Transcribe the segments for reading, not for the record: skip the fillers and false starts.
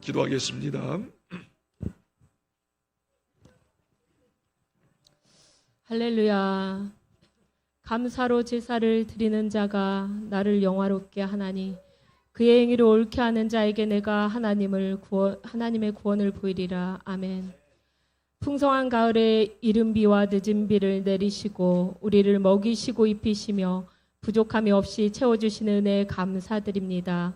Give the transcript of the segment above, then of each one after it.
기도하겠습니다. 할렐루야. 감사로 제사를 드리는 자가 나를 영화롭게 하나니 그의 행위를 옳게 하는 자에게 내가 하나님의 구원을 보이리라. 아멘. 풍성한 가을에 이른 비와 늦은 비를 내리시고 우리를 먹이시고 입히시며 부족함이 없이 채워주시는 은혜에 감사드립니다.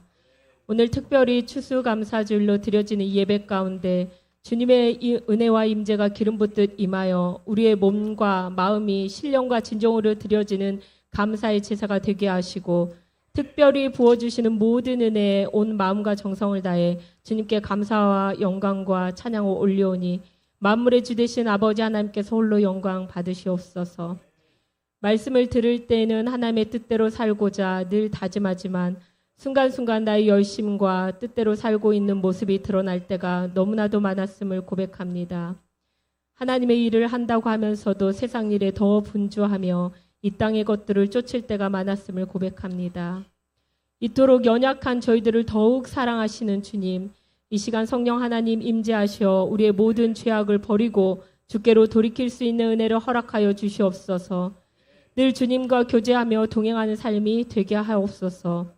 오늘 특별히 추수감사주일로 드려지는 이 예배 가운데 주님의 이 은혜와 임재가 기름 붓듯 임하여 우리의 몸과 마음이 신령과 진정으로 드려지는 감사의 제사가 되게 하시고 특별히 부어주시는 모든 은혜에 온 마음과 정성을 다해 주님께 감사와 영광과 찬양을 올려오니 만물의 주 되신 아버지 하나님께서 홀로 영광 받으시옵소서. 말씀을 들을 때는 하나님의 뜻대로 살고자 늘 다짐하지만 순간순간 나의 열심과 뜻대로 살고 있는 모습이 드러날 때가 너무나도 많았음을 고백합니다. 하나님의 일을 한다고 하면서도 세상 일에 더 분주하며 이 땅의 것들을 쫓을 때가 많았음을 고백합니다. 이토록 연약한 저희들을 더욱 사랑하시는 주님, 이 시간 성령 하나님 임재하시어 우리의 모든 죄악을 버리고 주께로 돌이킬 수 있는 은혜를 허락하여 주시옵소서. 늘 주님과 교제하며 동행하는 삶이 되게 하옵소서.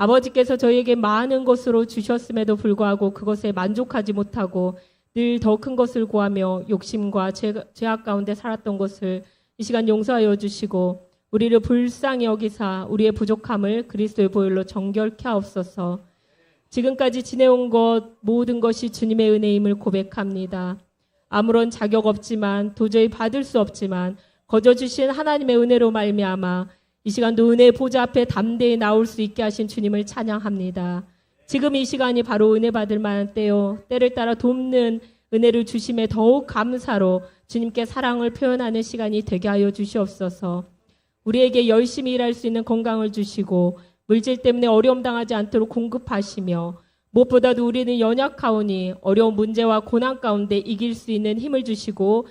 아버지께서 저희에게 많은 것으로 주셨음에도 불구하고 그것에 만족하지 못하고 늘 더 큰 것을 구하며 욕심과 죄악 가운데 살았던 것을 이 시간 용서하여 주시고 우리를 불쌍히 여기사 우리의 부족함을 그리스도의 보혈로 정결케 하옵소서. 지금까지 지내온 것 모든 것이 주님의 은혜임을 고백합니다. 아무런 자격 없지만 도저히 받을 수 없지만 거저 주신 하나님의 은혜로 말미암아 이 시간도 은혜의 보좌 앞에 담대히 나올 수 있게 하신 주님을 찬양합니다. 지금 이 시간이 바로 은혜 받을 만한 때요. 때를 따라 돕는 은혜를 주심에 더욱 감사로 주님께 사랑을 표현하는 시간이 되게 하여 주시옵소서. 우리에게 열심히 일할 수 있는 건강을 주시고 물질 때문에 어려움 당하지 않도록 공급하시며 무엇보다도 우리는 연약하오니 어려운 문제와 고난 가운데 이길 수 있는 힘을 주시고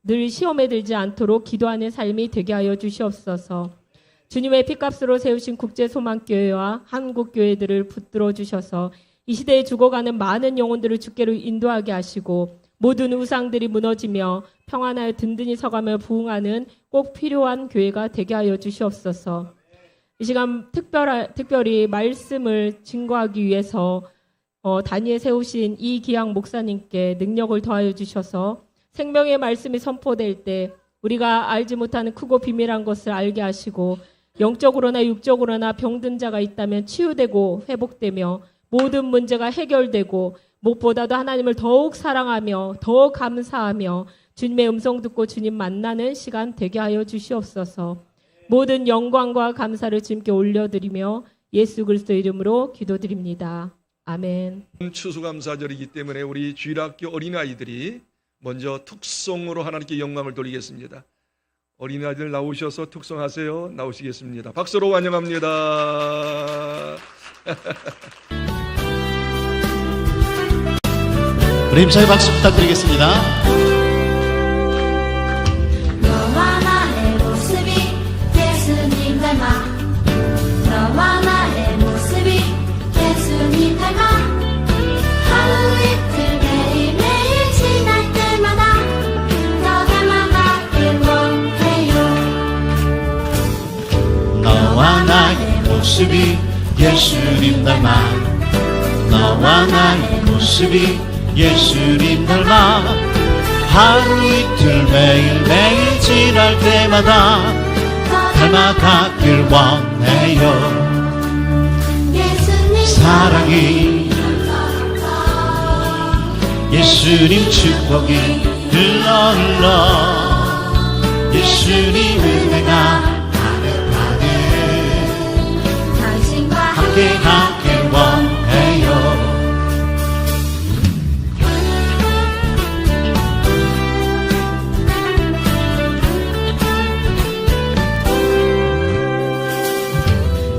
늘 시험에 들지 않도록 기도하는 삶이 되게 하여 주시옵소서. 주님의 피값으로 세우신 국제소망교회와 한국교회들을 붙들어 주셔서 이 시대에 죽어가는 많은 영혼들을 주께로 인도하게 하시고 모든 우상들이 무너지며 평안하여 든든히 서가며 부흥하는 꼭 필요한 교회가 되게 하여 주시옵소서. 이 시간 특별히 말씀을 증거하기 위해서 단위에 세우신 이기양 목사님께 능력을 더하여 주셔서 생명의 말씀이 선포될 때 우리가 알지 못하는 크고 비밀한 것을 알게 하시고 영적으로나 육적으로나 병든 자가 있다면 치유되고 회복되며 모든 문제가 해결되고 무엇보다도 하나님을 더욱 사랑하며 더 감사하며 주님의 음성 듣고 주님 만나는 시간 되게 하여 주시옵소서. 모든 영광과 감사를 주님께 올려드리며 예수 그리스도 이름으로 기도드립니다. 아멘. 추수감사절이기 때문에 우리 주일학교 어린아이들이 먼저 특송으로 하나님께 영광을 돌리겠습니다. 어린아이들 나오셔서 특송하세요. 나오시겠습니다. 박수로 환영합니다. 우리 힘차게 박수 부탁드리겠습니다. 너와 나의 모습이 예수님 닮아 너와 나의 모습이 예수님 닮아 하루 이틀 매일매일 지날 때마다 더 닮아가길 원해요. 너와 나의 모습이 예수님 닮아 너와 나의 모습이 예수님 닮아 하루 이틀 매일매일 지날 때마다 닮아가길 원해요. 예수님 사랑이 예수님 축복이 흘러 예수님 은혜가 가득가득 당신과 함께 가길 원해요.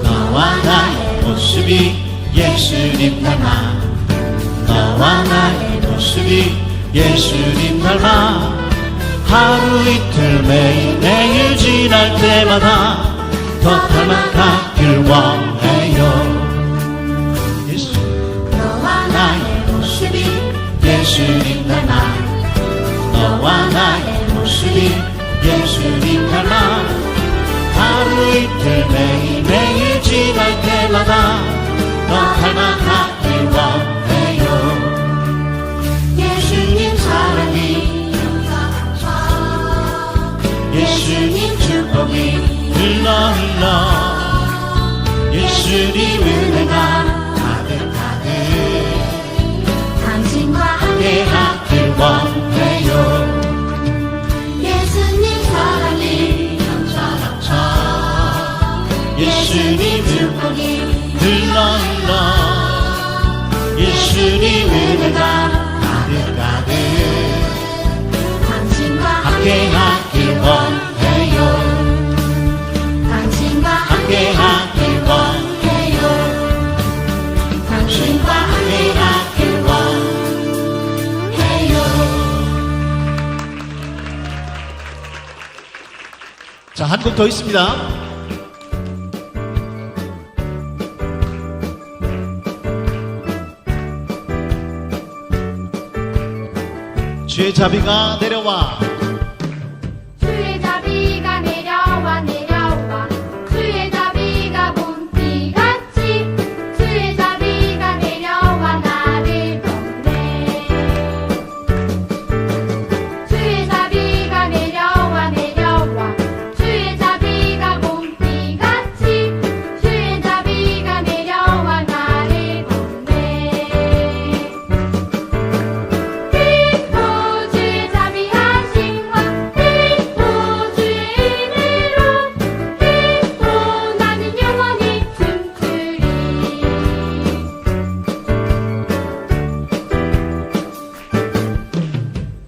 너와 나의 모습이 예수님 닮아 너와 나의 모습이 예수님 닮아 하루 이틀 매일매일 지날 때마다 더 닮아가길 원해요. 예수 너와 나의 나의 모습이 예수님 닮아 하루 이틀 매일매일 지날 때마다 너 닮아가길 원해요. 예수님 사랑이 예수님 축복이 흘러 예수님 은혜가 가득가득 당신과 함께 함께하길 원해요. 예수님 사랑이 예수님 축복이 흘러 예수님 은혜가 가득가득 당신과 함께하길 원해요. 당신과 함께하길 원해요. 당신과 함께하길 원해요. 자, 한 곡 더 있습니다. 주의 자비가 내려와 주의 자비가 내려와 내려와 주의 자비가 봄비같이 주의 자비가 내려와 나를 돕네. 주의 자비가 내려와 내려와 주의 자비가 봄비같이 주의 자비가 내려와 나를 돕네. 주의 자비하심과 또 주의 은혜로 또 나는 영원히 춤추리.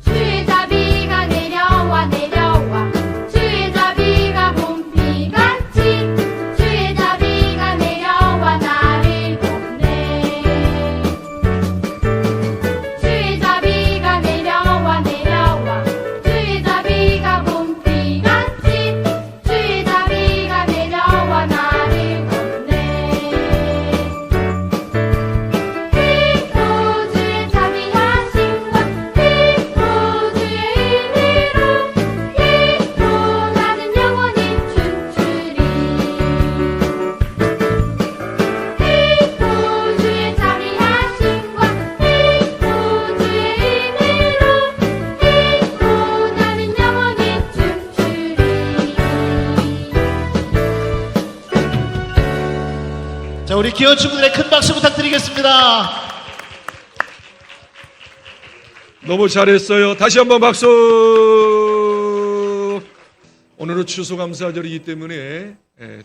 주의 자비가 내려와 내려와 주의 자비가 봄비같이 주의 자비가 내려와 나를 돕네. 주의 자비가 내려와 내려와 주의 자비가 봄비같이 주의 자비가 내려와 나를 돕네. 또 주의 자비하심과 또 주의 은혜로 또 나는 영원히 춤추리. 또 주의 자비하심과 또 주의 은혜로 또 나는 영원히 춤추리. 자, 우리 귀여운 친구들의 큰 박수 부탁드리겠습니다. 너무 잘했어요. 다시 한번 박수. 오늘은 추수감사절이기 때문에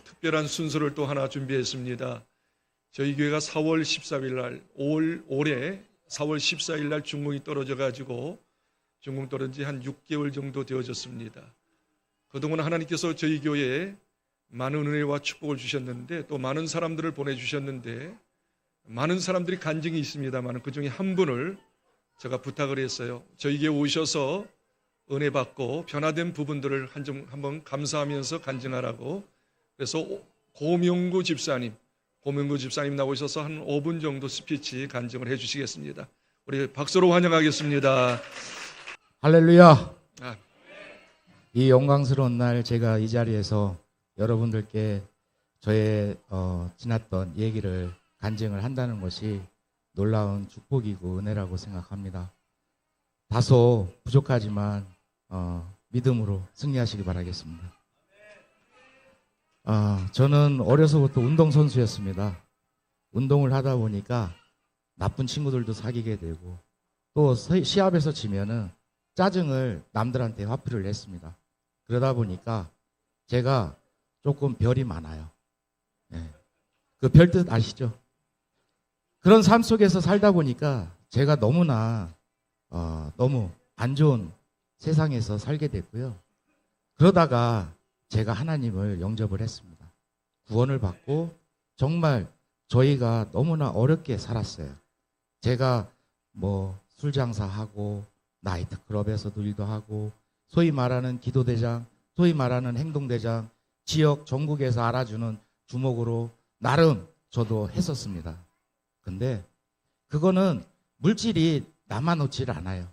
특별한 순서를 또 하나 준비했습니다. 저희 교회가 4월 14일 날 올해 4월 14일 날 중공이 떨어져 가지고 중공 떨어진 지 한 6개월 정도 되어졌습니다. 그동안 하나님께서 저희 교회에 많은 은혜와 축복을 주셨는데 또 많은 사람들을 보내주셨는데 많은 사람들이 간증이 있습니다만 그중에 한 분을 제가 부탁을 했어요. 저희 교회 오셔서 은혜 받고 변화된 부분들을 한번 감사하면서 간증하라고. 그래서 고명구 집사님 나오셔서 한 5분 정도 스피치 간증을 해주시겠습니다. 우리 박수로 환영하겠습니다. 할렐루야. 아. 이 영광스러운 날 제가 이 자리에서 여러분들께 저의 지났던 얘기를 간증을 한다는 것이 놀라운 축복이고 은혜라고 생각합니다. 다소 부족하지만 믿음으로 승리하시기 바라겠습니다. 저는 어려서부터 운동선수였습니다. 운동을 하다 보니까 나쁜 친구들도 사귀게 되고 또 시합에서 지면은 짜증을 남들한테 화풀이를 했습니다. 그러다 보니까 제가 조금 별이 많아요. 그 별뜻 아시죠? 그런 삶 속에서 살다 보니까 제가 너무나 너무 안 좋은 세상에서 살게 됐고요. 그러다가 제가 하나님을 영접을 했습니다. 구원을 받고 정말 저희가 너무나 어렵게 살았어요. 제가 뭐 술 장사하고 나이트클럽에서도 일도 하고 소위 말하는 기도대장, 소위 말하는 행동대장, 지역 전국에서 알아주는 주목으로 나름 저도 했었습니다. 근데 그거는 물질이 남아놓지를 않아요.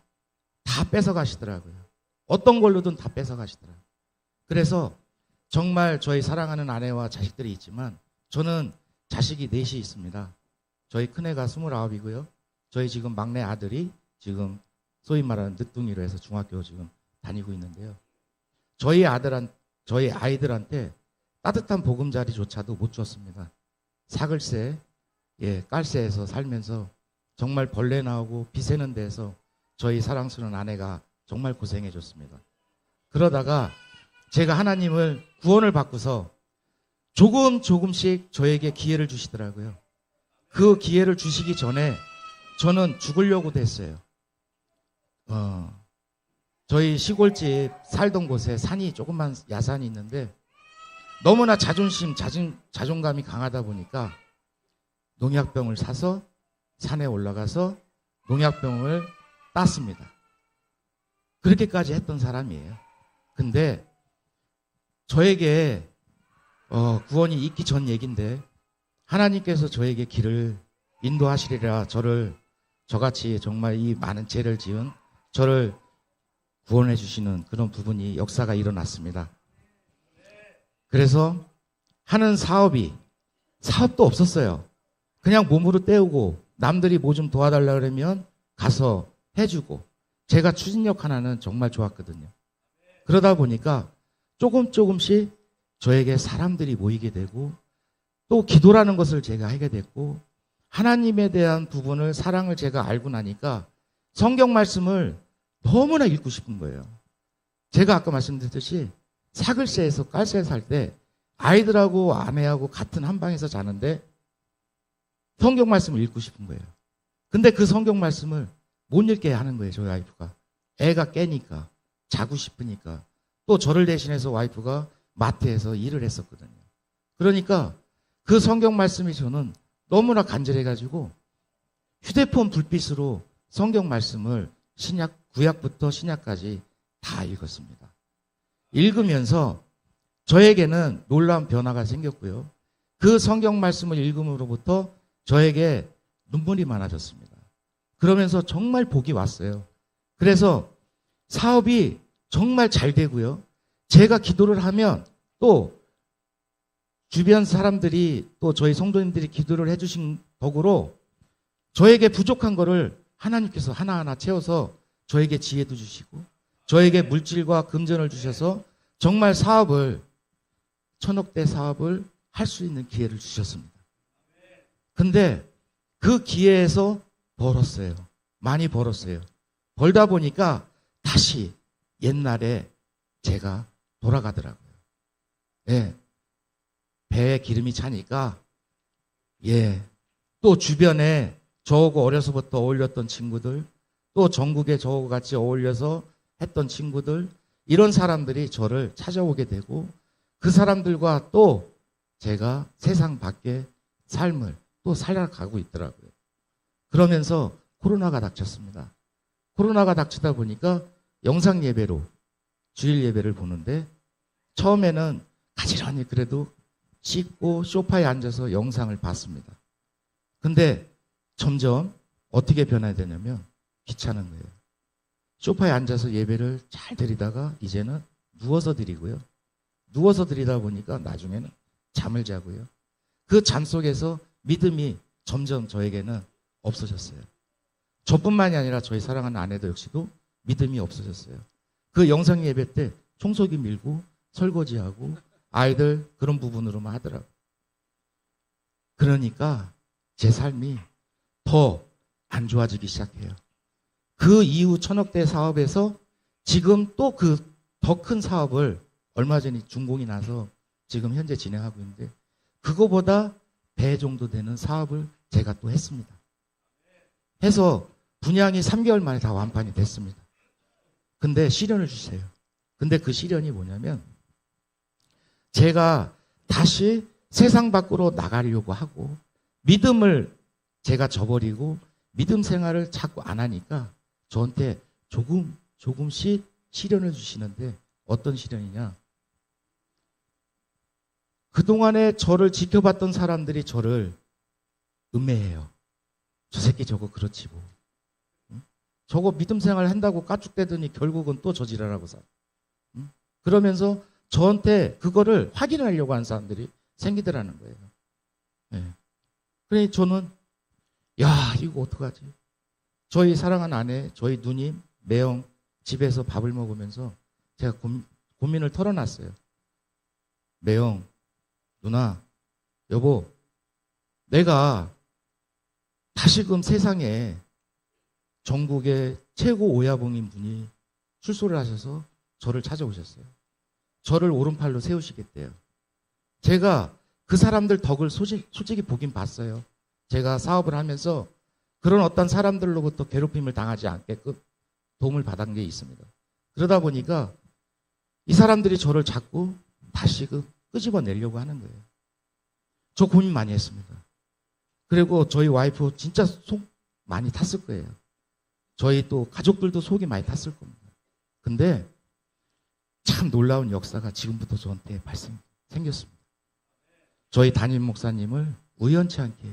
다 뺏어가시더라고요. 어떤 걸로든 다 뺏어가시더라고요. 그래서 정말 저희 사랑하는 아내와 자식들이 있지만 저는 자식이 넷이 있습니다. 저희 큰애가 29이고요. 저희 지금 막내 아들이 지금 소위 말하는 늦둥이로 해서 중학교 지금 다니고 있는데요. 저희 아이들한테 따뜻한 보금자리조차도 못 줬습니다. 사글세, 깔세에서 살면서 정말 벌레 나오고 비 새는 데서 저희 사랑스러운 아내가 정말 고생해 줬습니다. 그러다가 제가 하나님을 구원을 받고서 조금씩 저에게 기회를 주시더라고요. 그 기회를 주시기 전에 저는 죽으려고 됐어요. 저희 시골집 살던 곳에 산이 조그만 야산이 있는데 너무나 자존감이 강하다 보니까 농약병을 사서 산에 올라가서 농약병을 땄습니다. 그렇게까지 했던 사람이에요. 근데 저에게 구원이 있기 전 얘기인데 하나님께서 저에게 길을 인도하시리라 저같이 정말 이 많은 죄를 지은 저를 구원해 주시는 그런 부분이 역사가 일어났습니다. 그래서 하는 사업도 없었어요. 그냥 몸으로 때우고 남들이 뭐 좀 도와달라 그러면 가서 해주고 제가 추진력 하나는 정말 좋았거든요. 그러다 보니까 조금씩 저에게 사람들이 모이게 되고 또 기도라는 것을 제가 하게 됐고 하나님에 대한 부분을 사랑을 제가 알고 나니까 성경 말씀을 너무나 읽고 싶은 거예요. 제가 아까 말씀드렸듯이 사글세에서 깔세에 살 때 아이들하고 아내하고 같은 한 방에서 자는데 성경 말씀을 읽고 싶은 거예요. 근데 그 성경 말씀을 못 읽게 하는 거예요. 저희 와이프가. 애가 깨니까 자고 싶으니까 또 저를 대신해서 와이프가 마트에서 일을 했었거든요. 그러니까 그 성경 말씀이 저는 너무나 간절해가지고 휴대폰 불빛으로 성경 말씀을 구약부터 신약까지 다 읽었습니다. 읽으면서 저에게는 놀라운 변화가 생겼고요. 그 성경 말씀을 읽음으로부터 저에게 눈물이 많아졌습니다. 그러면서 정말 복이 왔어요. 그래서 사업이 정말 잘 되고요. 제가 기도를 하면 또 주변 사람들이 또 저희 성도님들이 기도를 해주신 덕으로 저에게 부족한 거를 하나님께서 하나하나 채워서 저에게 지혜도 주시고 저에게 물질과 금전을 주셔서 정말 천억대 사업을 할 수 있는 기회를 주셨습니다. 근데 그 기회에서 벌었어요. 많이 벌었어요. 벌다 보니까 다시 옛날에 제가 돌아가더라고요. 예. 배에 기름이 차니까, 또 주변에 저하고 어려서부터 어울렸던 친구들, 또 전국에 저하고 같이 어울려서 했던 친구들, 이런 사람들이 저를 찾아오게 되고, 그 사람들과 또 제가 세상 밖의 삶을 또 살아가고 있더라고요. 그러면서 코로나가 닥쳤습니다. 코로나가 닥치다 보니까 영상 예배로 주일 예배를 보는데 처음에는 가지런히 그래도 씻고 소파에 앉아서 영상을 봤습니다. 근데 점점 어떻게 변해야 되냐면 귀찮은 거예요. 소파에 앉아서 예배를 잘 드리다가 이제는 누워서 드리고요. 누워서 드리다 보니까 나중에는 잠을 자고요. 그 잠 속에서 믿음이 점점 저에게는 없어졌어요. 저뿐만이 아니라 저희 사랑하는 아내도 역시도 믿음이 없어졌어요. 그 영상 예배 때 청소기 밀고 설거지하고 아이들 그런 부분으로만 하더라고요. 그러니까 제 삶이 더 안 좋아지기 시작해요. 그 이후 천억대 사업에서 지금 또 그 더 큰 사업을 얼마 전에 준공이 나서 지금 현재 진행하고 있는데 그거보다 배 정도 되는 사업을 제가 또 했습니다. 해서 분양이 3개월 만에 다 완판이 됐습니다. 근데 시련을 주세요. 근데 그 시련이 뭐냐면 제가 다시 세상 밖으로 나가려고 하고 믿음을 제가 저버리고 믿음 생활을 자꾸 안 하니까 저한테 조금씩 시련을 주시는데 어떤 시련이냐. 그동안에 저를 지켜봤던 사람들이 저를 음해해요. 저 새끼 저거 그렇지 뭐. 저거 믿음 생활 한다고 까죽대더니 결국은 또 저지랄하고 살. 응? 그러면서 저한테 그거를 확인하려고 하는 사람들이 생기더라는 거예요. 예. 그래 저는 야 이거 어떡하지? 저희 사랑하는 아내, 저희 누님 매형 집에서 밥을 먹으면서 제가 고민을 털어놨어요. 매형, 누나, 여보, 내가 다시금 세상에 전국의 최고 오야봉인 분이 출소를 하셔서 저를 찾아오셨어요. 저를 오른팔로 세우시겠대요. 제가 그 사람들 덕을 솔직히 보긴 봤어요. 제가 사업을 하면서 그런 어떤 사람들로부터 괴롭힘을 당하지 않게끔 도움을 받은 게 있습니다. 그러다 보니까 이 사람들이 저를 자꾸 다시금 끄집어내려고 하는 거예요. 저 고민 많이 했습니다. 그리고 저희 와이프 진짜 속 많이 탔을 거예요. 저희 또 가족들도 속이 많이 탔을 겁니다. 근데 참 놀라운 역사가 지금부터 저한테 생겼습니다. 저희 담임 목사님을 우연치 않게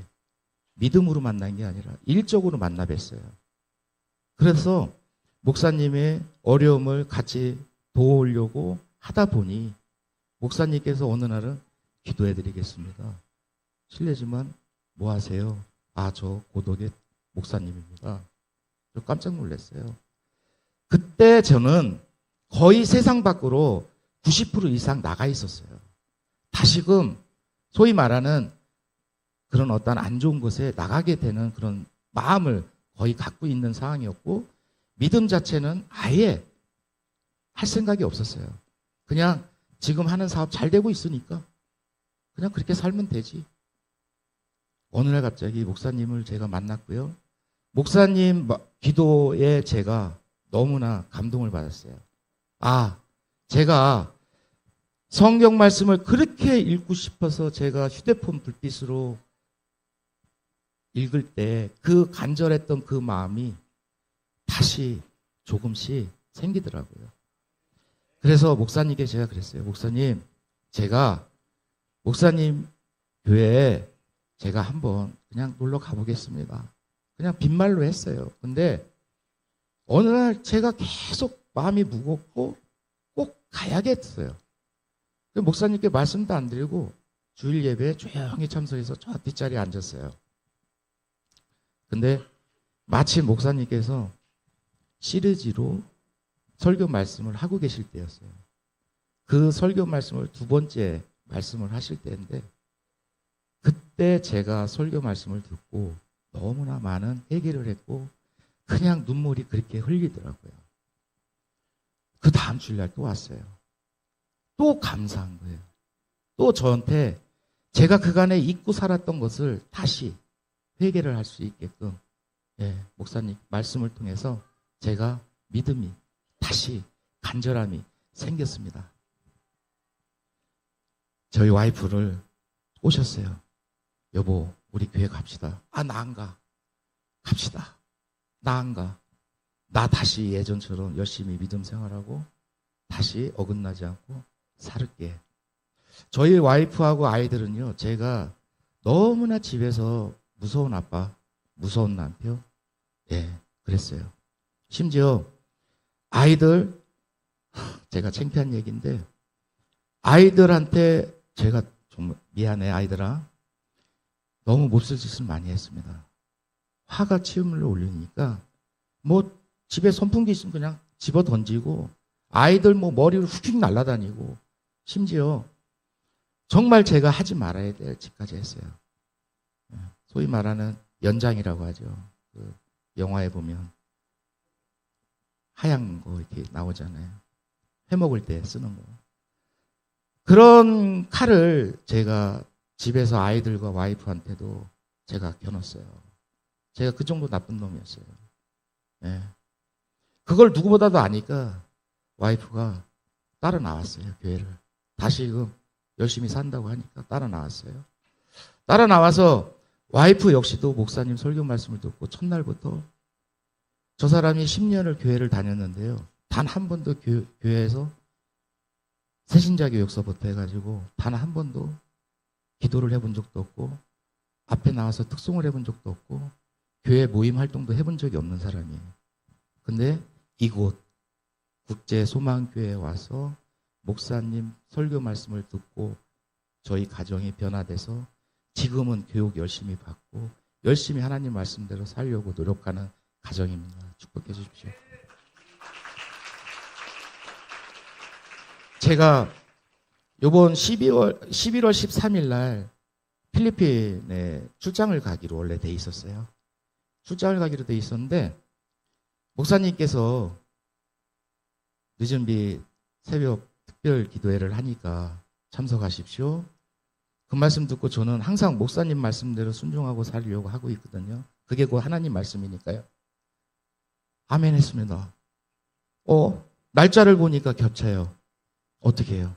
믿음으로 만난 게 아니라 일적으로 만나 뵀어요. 그래서 목사님의 어려움을 같이 도우려고 하다 보니 목사님께서 어느 날은 기도해 드리겠습니다. 실례지만 뭐 하세요? 아, 저 고독의 목사님입니다. 저 깜짝 놀랐어요. 그때 저는 거의 세상 밖으로 90% 이상 나가 있었어요. 다시금 소위 말하는 그런 어떤 안 좋은 곳에 나가게 되는 그런 마음을 거의 갖고 있는 상황이었고 믿음 자체는 아예 할 생각이 없었어요. 그냥 지금 하는 사업 잘 되고 있으니까 그냥 그렇게 살면 되지. 어느 날 갑자기 목사님을 제가 만났고요. 목사님 기도에 제가 너무나 감동을 받았어요. 아, 제가 성경 말씀을 그렇게 읽고 싶어서 제가 휴대폰 불빛으로 읽을 때 그 간절했던 그 마음이 다시 조금씩 생기더라고요. 그래서 목사님께 제가 그랬어요. 목사님, 제가 목사님 교회에 제가 한번 그냥 놀러 가보겠습니다. 그냥 빈말로 했어요. 근데 어느 날 제가 계속 마음이 무겁고 꼭 가야겠어요. 목사님께 말씀도 안 드리고 주일 예배에 조용히 참석해서 저 뒷자리에 앉았어요. 근데 마침 목사님께서 시리즈로 설교 말씀을 하고 계실 때였어요. 그 설교 말씀을 두 번째 말씀을 하실 때인데 그때 제가 설교 말씀을 듣고 너무나 많은 회개를 했고 그냥 눈물이 그렇게 흘리더라고요. 그 다음 주일날 또 왔어요. 또 감사한 거예요. 또 저한테 제가 그간에 잊고 살았던 것을 다시 회개를 할 수 있게끔 목사님 말씀을 통해서 제가 믿음이 다시 간절함이 생겼습니다. 저희 와이프를 오셨어요. 여보, 우리 교회 갑시다. 아, 나 안 가. 갑시다. 나 안 가. 나 다시 예전처럼 열심히 믿음 생활하고 다시 어긋나지 않고 살을게. 저희 와이프하고 아이들은요, 제가 너무나 집에서 무서운 아빠, 무서운 남편, 그랬어요. 심지어 아이들, 제가 창피한 얘기인데, 아이들한테 제가 정말 미안해, 아이들아. 너무 몹쓸 짓을 많이 했습니다. 화가 치유물로 올리니까, 뭐, 집에 선풍기 있으면 그냥 집어 던지고, 아이들 뭐 머리를 훅휙 날아다니고, 심지어 정말 제가 하지 말아야 될 짓까지 했어요. 소위 말하는 연장이라고 하죠. 그 영화에 보면 하얀 거 이렇게 나오잖아요. 회 먹을 때 쓰는 거. 그런 칼을 제가 집에서 아이들과 와이프한테도 제가 겨눴어요. 제가 그 정도 나쁜 놈이었어요. 그걸 누구보다도 아니까 와이프가 따라 나왔어요. 교회를. 다시금 열심히 산다고 하니까 따라 나왔어요. 따라 나와서 와이프 역시도 목사님 설교 말씀을 듣고 첫날부터 저 사람이 10년을 교회를 다녔는데요. 단 한 번도 교회에서 새신자 교육서부터 해가지고 단 한 번도 기도를 해본 적도 없고 앞에 나와서 특송을 해본 적도 없고 교회 모임 활동도 해본 적이 없는 사람이에요. 근데 이곳 국제소망교회에 와서 목사님 설교 말씀을 듣고 저희 가정이 변화돼서 지금은 교육 열심히 받고 열심히 하나님 말씀대로 살려고 노력하는 가정입니다. 축복해 주십시오. 제가 이번 11월 13일 날 필리핀에 출장을 가기로 원래 돼 있었어요. 출장을 가기로 돼 있었는데 목사님께서 늦은 비 새벽 특별 기도회를 하니까 참석하십시오. 그 말씀 듣고 저는 항상 목사님 말씀대로 순종하고 살려고 하고 있거든요. 그게 곧 하나님 말씀이니까요. 아멘 했습니다. 날짜를 보니까 겹쳐요. 어떻게 해요?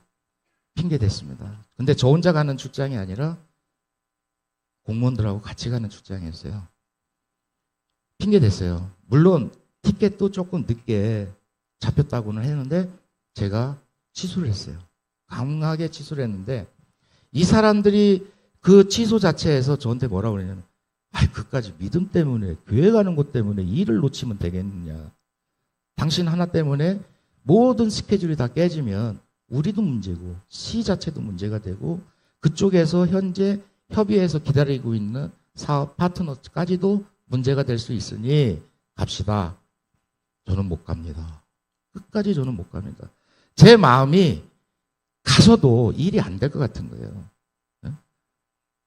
핑계 댔습니다. 근데 저 혼자 가는 출장이 아니라 공무원들하고 같이 가는 출장이었어요. 핑계 댔어요. 물론 티켓도 조금 늦게 잡혔다고는 했는데 제가 취소를 했어요. 강하게 취소를 했는데 이 사람들이 그 취소 자체에서 저한테 뭐라고 그러냐면 그까지 믿음 때문에 교회 가는 것 때문에 일을 놓치면 되겠느냐. 당신 하나 때문에 모든 스케줄이 다 깨지면 우리도 문제고 시 자체도 문제가 되고 그쪽에서 현재 협의해서 기다리고 있는 사업 파트너까지도 문제가 될 수 있으니 갑시다. 저는 못 갑니다. 끝까지 저는 못 갑니다. 제 마음이 가서도 일이 안 될 것 같은 거예요.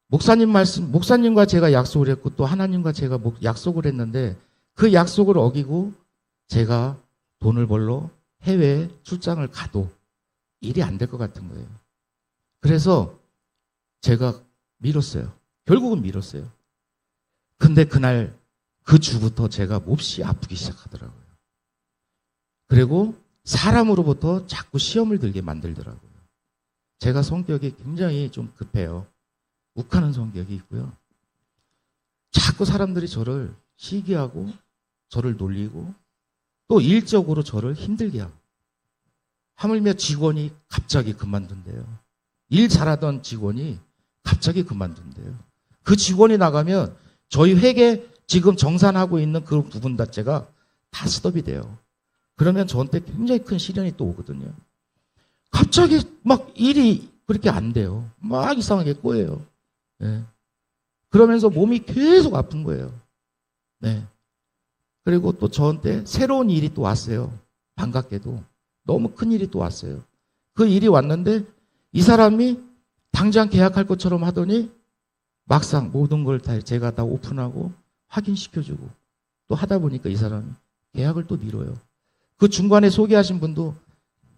목사님과 제가 약속을 했고 또 하나님과 제가 약속을 했는데 그 약속을 어기고 제가 돈을 벌러 해외 출장을 가도 일이 안 될 것 같은 거예요. 그래서 제가 미뤘어요. 결국은 미뤘어요. 근데 그날 그 주부터 제가 몹시 아프기 시작하더라고요. 그리고 사람으로부터 자꾸 시험을 들게 만들더라고요. 제가 성격이 굉장히 좀 급해요. 욱하는 성격이 있고요. 자꾸 사람들이 저를 시기하고 저를 놀리고 또 일적으로 저를 힘들게 하고 하물며 직원이 갑자기 그만둔대요. 일 잘하던 직원이 갑자기 그만둔대요. 그 직원이 나가면 저희 회계 지금 정산하고 있는 그 부분 자체가 다 스톱이 돼요. 그러면 저한테 굉장히 큰 시련이 또 오거든요. 갑자기 막 일이 그렇게 안 돼요. 막 이상하게 꼬여요. 네. 그러면서 몸이 계속 아픈 거예요. 네. 그리고 또 저한테 새로운 일이 또 왔어요. 반갑게도. 너무 큰 일이 또 왔어요. 그 일이 왔는데 이 사람이 당장 계약할 것처럼 하더니 막상 모든 걸 다 제가 다 오픈하고 확인시켜주고 또 하다 보니까 이 사람이 계약을 또 미뤄요. 그 중간에 소개하신 분도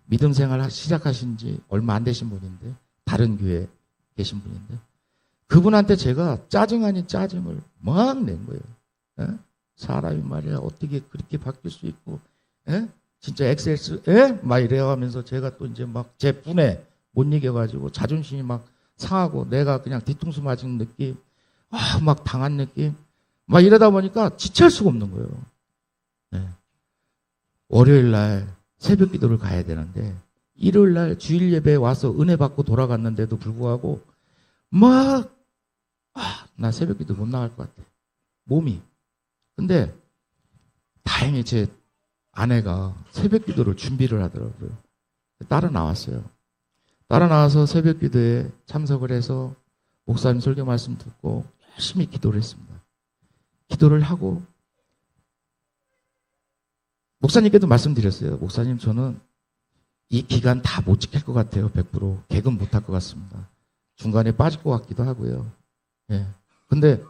믿음 생활 시작하신 지 얼마 안 되신 분인데 다른 교회에 계신 분인데 그분한테 제가 짜증 아닌 짜증을 막 낸 거예요. 에? 사람이 말이야 어떻게 그렇게 바뀔 수 있고 에? 진짜 엑셀스 막 이래요 하면서 제가 또 이제 막 제 분에 못 이겨가지고 자존심이 막 상하고 내가 그냥 뒤통수 맞은 느낌 막 당한 느낌 막 이러다 보니까 지체할 수가 없는 거예요. 네. 월요일 날 새벽 기도를 가야 되는데 일요일 날 주일 예배에 와서 은혜 받고 돌아갔는데도 불구하고 막 나 새벽 기도 못 나갈 것 같아. 몸이. 근데 다행히 제 아내가 새벽 기도를 준비를 하더라고요. 따라 나왔어요. 따라 나와서 새벽 기도에 참석을 해서 목사님 설교 말씀 듣고 열심히 기도를 했습니다. 기도를 하고 목사님께도 말씀드렸어요. 목사님 저는 이 기간 다 못 지킬 것 같아요. 100% 개근 못할 것 같습니다. 중간에 빠질 것 같기도 하고요. 예. 근데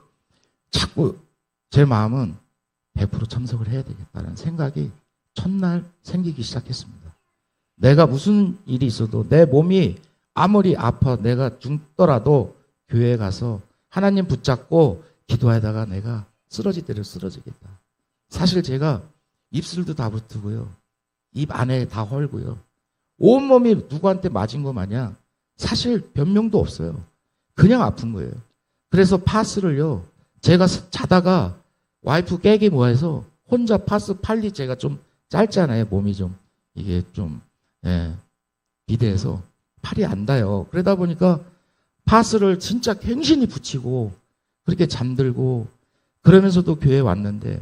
자꾸 제 마음은 100% 참석을 해야 되겠다는 생각이 첫날 생기기 시작했습니다. 내가 무슨 일이 있어도 내 몸이 아무리 아파 내가 죽더라도 교회에 가서 하나님 붙잡고 기도하다가 내가 쓰러질 때를 쓰러지겠다. 사실 제가 입술도 다 붙고요. 입 안에 다 헐고요. 온몸이 누구한테 맞은 거 마냥 사실 변명도 없어요. 그냥 아픈 거예요. 그래서 파스를요. 제가 자다가 와이프 깨기 뭐해서 혼자 파스 팔리 제가 좀 짧잖아요. 몸이 좀 이게 좀 비대해서 팔이 안 닿아요. 그러다 보니까 파스를 진짜 갱신히 붙이고 그렇게 잠들고 그러면서도 교회에 왔는데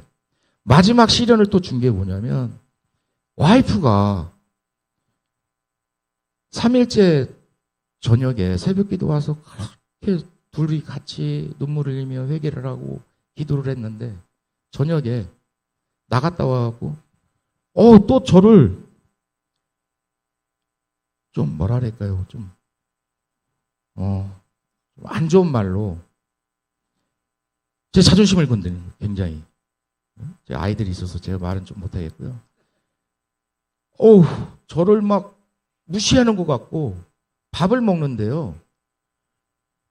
마지막 시련을 또 준 게 뭐냐면 와이프가 3일째 저녁에 새벽기도 와서 그렇게 둘이 같이 눈물을 흘리며 회개를 하고 기도를 했는데 저녁에 나갔다 와갖고 또 저를 좀 뭐랄까요, 좀 안 좋은 말로 제 자존심을 건드리는 거예요. 굉장히. 제 아이들이 있어서 제가 말은 좀 못하겠고요. 저를 막 무시하는 것 같고 밥을 먹는데요.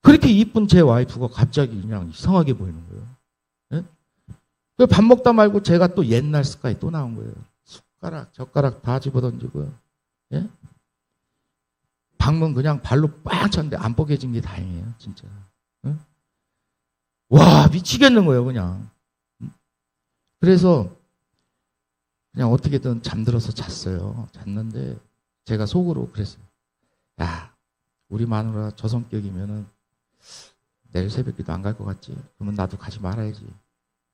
그렇게 이쁜 제 와이프가 갑자기 그냥 이상하게 보이는 거예요. 예? 밥 먹다 말고 제가 또 옛날 습관이 또 나온 거예요. 숟가락, 젓가락 다 집어던지고요. 예? 방문 그냥 발로 빵 쳤는데 안 뽀개진 게 다행이에요, 진짜. 예? 와, 미치겠는 거예요, 그냥. 그래서 그냥 어떻게든 잠들어서 잤어요. 잤는데 제가 속으로 그랬어요. 야, 우리 마누라 저 성격이면은 내일 새벽기도 안 갈 것 같지? 그러면 나도 가지 말아야지.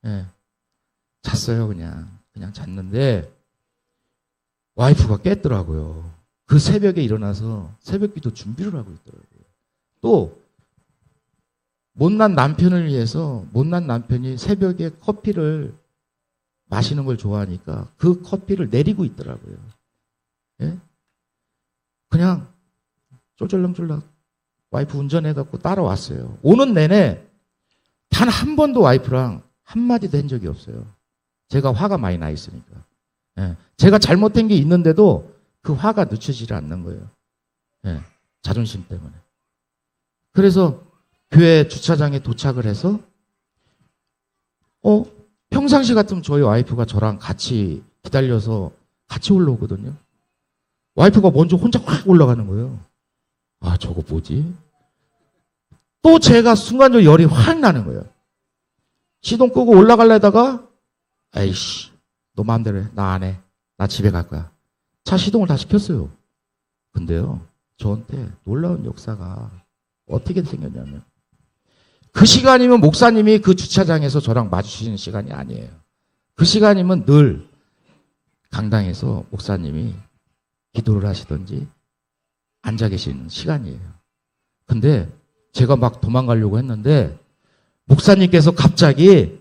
예. 잤어요, 그냥 잤는데 와이프가 깼더라고요. 그 새벽에 일어나서 새벽기도 준비를 하고 있더라고요. 또 못난 남편을 위해서 못난 남편이 새벽에 커피를 마시는 걸 좋아하니까 그 커피를 내리고 있더라고요. 예? 그냥 쫄쫄렁쫄렁 와이프 운전해갖고 따라왔어요. 오는 내내 단 한 번도 와이프랑 한마디도 한 적이 없어요. 제가 화가 많이 나 있으니까. 예. 제가 잘못한 게 있는데도 그 화가 늦춰지지 않는 거예요. 예. 자존심 때문에. 그래서 교회 주차장에 도착을 해서 평상시 같으면 저희 와이프가 저랑 같이 기다려서 같이 올라오거든요. 와이프가 먼저 혼자 확 올라가는 거예요. 아, 저거 뭐지? 또 제가 순간적으로 열이 확 나는 거예요. 시동 끄고 올라가려다가 에이씨, 너 마음대로 해. 나 안 해. 나 집에 갈 거야. 차 시동을 다시 켰어요. 근데요, 저한테 놀라운 역사가 어떻게 생겼냐면 그 시간이면 목사님이 그 주차장에서 저랑 마주치는 시간이 아니에요. 그 시간이면 늘 강당에서 목사님이 기도를 하시든지 앉아 계시는 시간이에요. 근데 제가 막 도망가려고 했는데 목사님께서 갑자기